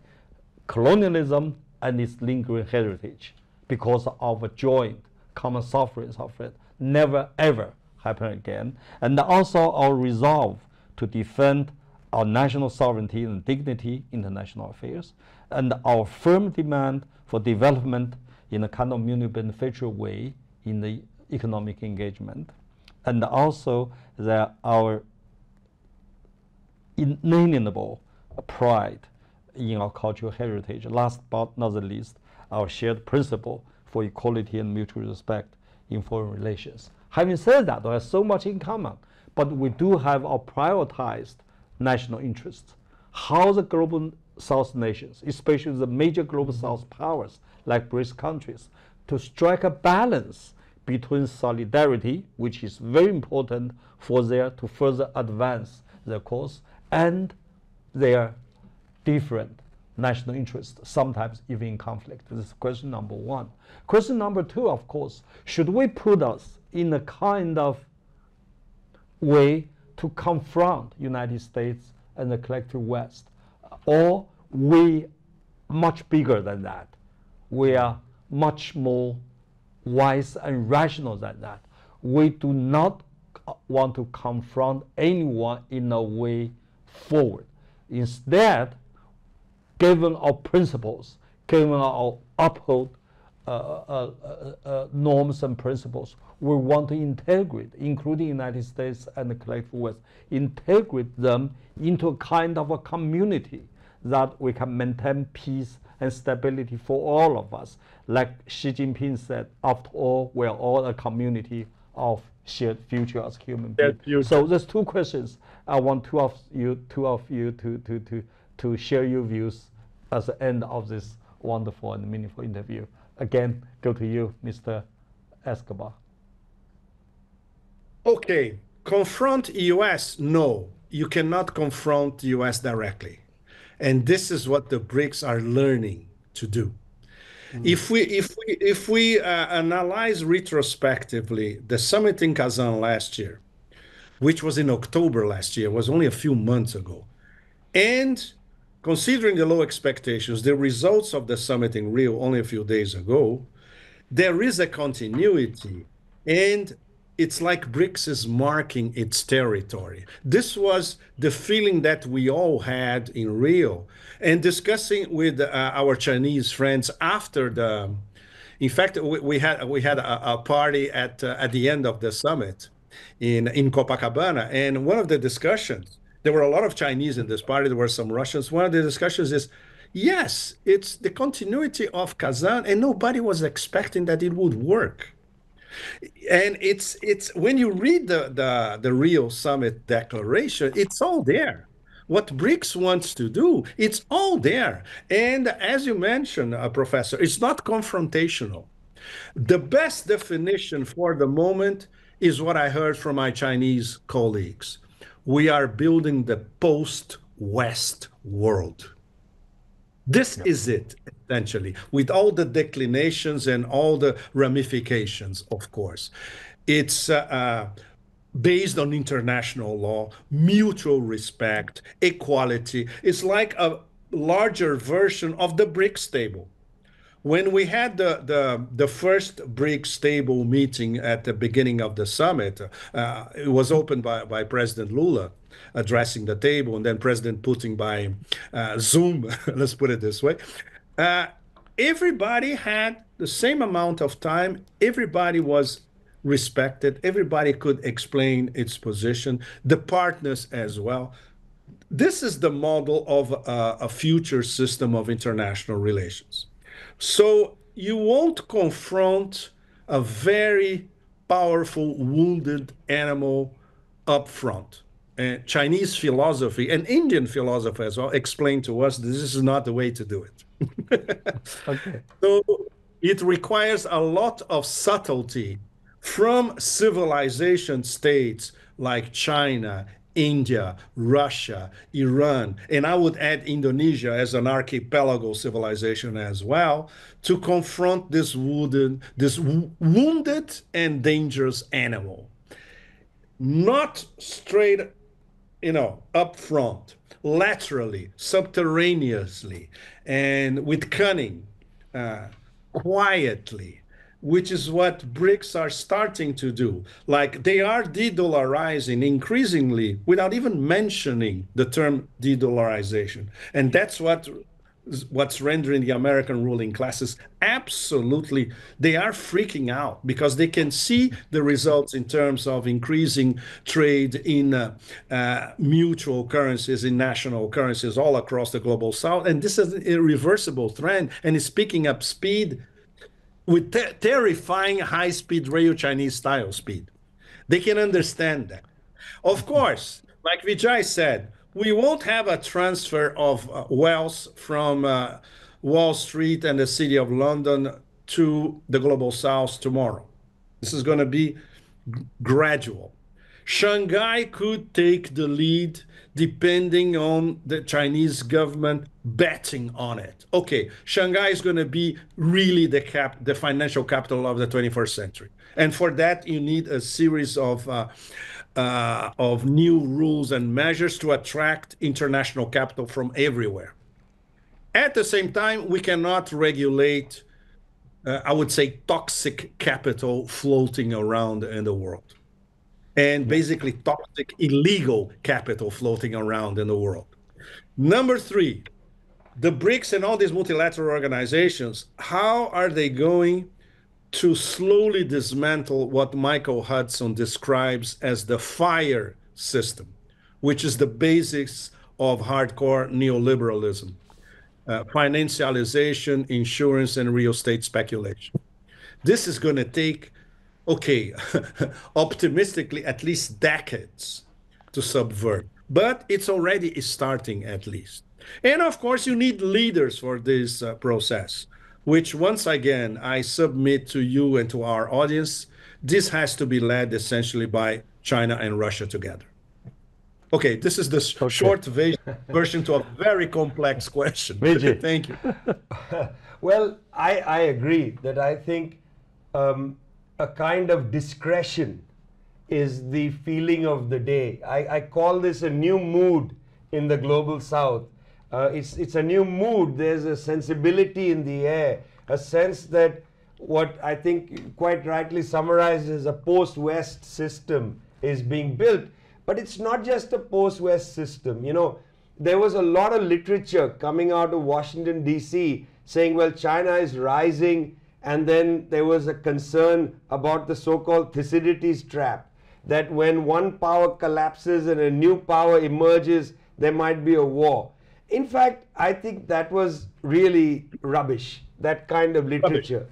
colonialism and its lingering heritage because of a joint common sufferance of it never ever happen again. And also our resolve to defend our national sovereignty and dignity in international affairs, and our firm demand for development in a kind of mutually beneficial way in the economic engagement, and also our inalienable pride in our cultural heritage. Last but not the least, our shared principle for equality and mutual respect in foreign relations. Having said that, we have so much in common, but we do have our prioritized national interests. How the global South nations, especially the major global South powers like BRICS countries, to strike a balance between solidarity, which is very important for them to further advance their cause, and their different national interests, sometimes even in conflict. This is question number one. Question number two, of course, should we put us in a kind of way to confront United States and the collective West? Or we much bigger than that? We are much more wise and rational than that. We do not want to confront anyone in a way forward. Instead, given our principles, given our uphold norms and principles, we want to integrate, including United States and the collective West, integrate them into a kind of a community that we can maintain peace and stability for all of us. Like Xi Jinping said, after all, we're all a community of shared future as human beings. So there's two questions. I want two of you to share your views at the end of this wonderful and meaningful interview. Again, go to you, Mr. Escobar. Okay, confront U.S. No, you cannot confront the U.S. directly. And this is what the BRICS are learning to do. If we analyze retrospectively the summit in Kazan last year, which was in October last year, was only a few months ago, and considering the low expectations, the results of the summit in Rio only a few days ago, there is a continuity, and it's like BRICS is marking its territory. This was the feeling that we all had in Rio, and discussing with our Chinese friends after the, in fact, we had a party at the end of the summit in Copacabana, and one of the discussions, there were a lot of Chinese in this party, there were some Russians. One of the discussions is, yes, it's the continuity of Kazan, and nobody was expecting that it would work. And it's when you read the Rio Summit Declaration, it's all there. What BRICS wants to do, it's all there. And as you mentioned, Professor, it's not confrontational. The best definition for the moment is what I heard from my Chinese colleagues. We are building the post-West world. This is it, essentially, with all the declinations and all the ramifications, of course. It's based on international law, mutual respect, equality. It's like a larger version of the BRICS table. When we had the first BRICS table meeting at the beginning of the summit, it was opened by President Lula addressing the table, and then President Putin by Zoom, let's put it this way. Everybody had the same amount of time. Everybody was respected. Everybody could explain its position, the partners as well. This is the model of a future system of international relations. So you won't confront a very powerful wounded animal up front. And Chinese philosophy and Indian philosophy as well explain to us this is not the way to do it. Okay. So it requires a lot of subtlety from civilization states like China, India, Russia, Iran, and I would add Indonesia as an archipelago civilization as well, to confront this wounded and dangerous animal. Not straight, up front, laterally, subterraneously, and with cunning, quietly, which is what BRICS are starting to do. Like they are de-dollarizing increasingly without even mentioning the term de-dollarization. And that's what's rendering the American ruling classes absolutely, they are freaking out because they can see the results in terms of increasing trade in mutual currencies, in national currencies all across the global south. And this is an irreversible trend and is picking up speed with terrifying high-speed rail Chinese style speed. They can understand that. Of course, like Vijay said, we won't have a transfer of wealth from Wall Street and the City of London to the global south tomorrow. This is going to be gradual. Shanghai could take the lead depending on the Chinese government betting on it. Okay, Shanghai is going to be really the financial capital of the 21st century. And for that, you need a series of new rules and measures to attract international capital from everywhere. At the same time, we cannot regulate, I would say, toxic capital floating around in the world. And basically toxic, illegal capital floating around in the world. Number three, the BRICS and all these multilateral organizations, how are they going to slowly dismantle what Michael Hudson describes as the FIRE system, which is the basics of hardcore neoliberalism, financialization, insurance, and real estate speculation. This is going to take, okay, optimistically, at least decades to subvert, but it's already starting at least. And of course, you need leaders for this process, which once again, I submit to you and to our audience, this has to be led essentially by China and Russia together. Okay, this is the short version to a very complex question. Thank you. Well, I agree that I think a kind of discretion is the feeling of the day. I call this a new mood in the global south. It's a new mood. There's a sensibility in the air, a sense that what I think quite rightly summarized as a post-West system is being built. But it's not just a post-West system. You know, there was a lot of literature coming out of Washington, D.C. saying, well, China is rising, and then there was a concern about the so-called Thucydides trap, that when one power collapses and a new power emerges, there might be a war. In fact, I think that was really rubbish, that kind of literature.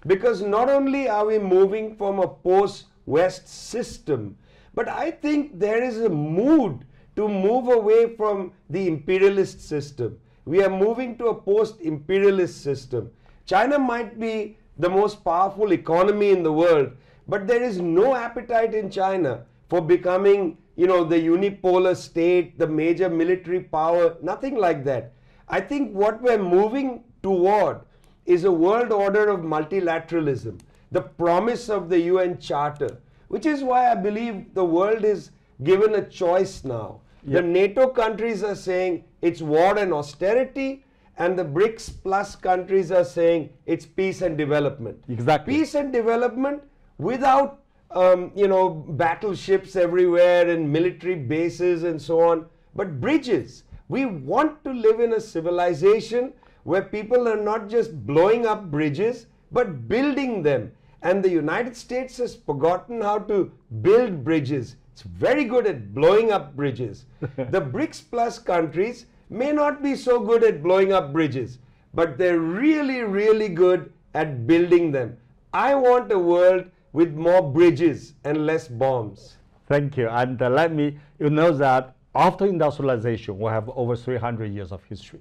Because not only are we moving from a post-West system, but I think there is a mood to move away from the imperialist system. We are moving to a post-imperialist system. China might be the most powerful economy in the world, but there is no appetite in China for becoming, you know, the unipolar state, the major military power, nothing like that. I think what we're moving toward is a world order of multilateralism, the promise of the UN Charter, which is why I believe the world is given a choice now. Yep. The NATO countries are saying it's war and austerity, and the BRICS plus countries are saying it's peace and development. Exactly. Peace and development without battleships everywhere and military bases and so on, but bridges. We want to live in a civilization where people are not just blowing up bridges, but building them. And the United States has forgotten how to build bridges. It's very good at blowing up bridges. The BRICS plus countries may not be so good at blowing up bridges, but they're really, really good at building them. I want a world with more bridges and less bombs. Thank you. And let me, you know that after industrialization, we have over 300 years of history.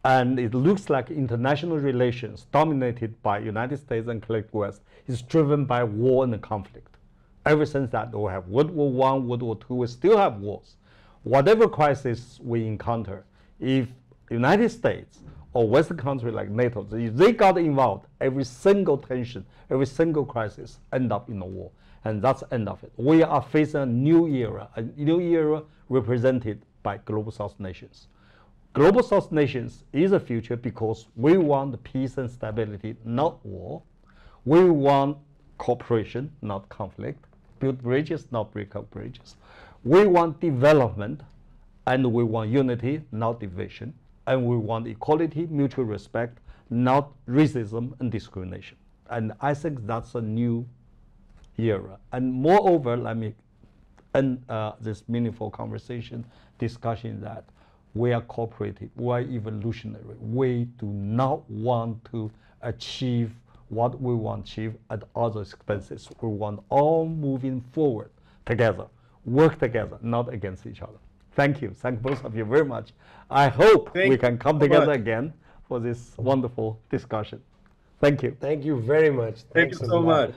And it looks like international relations dominated by United States and collective West is driven by war and conflict. Ever since that, we have World War I, World War II, we still have wars. Whatever crisis we encounter, if United States or Western countries like NATO, if they got involved, every single tension, every single crisis end up in a war. And that's the end of it. We are facing a new era represented by Global South nations. Global South nations is the future because we want peace and stability, not war. We want cooperation, not conflict. Build bridges, not break up bridges. We want development, and we want unity, not division. And we want equality, mutual respect, not racism and discrimination. And I think that's a new era. And moreover, let me end this meaningful conversation, discussion that we are cooperative, we are evolutionary. We do not want to achieve what we want to achieve at other expenses. We want all moving forward together, work together, not against each other. Thank you. Thank both of you very much. I hope we can come together again for this wonderful discussion. Thank you. Thank you very much. Thank you so much.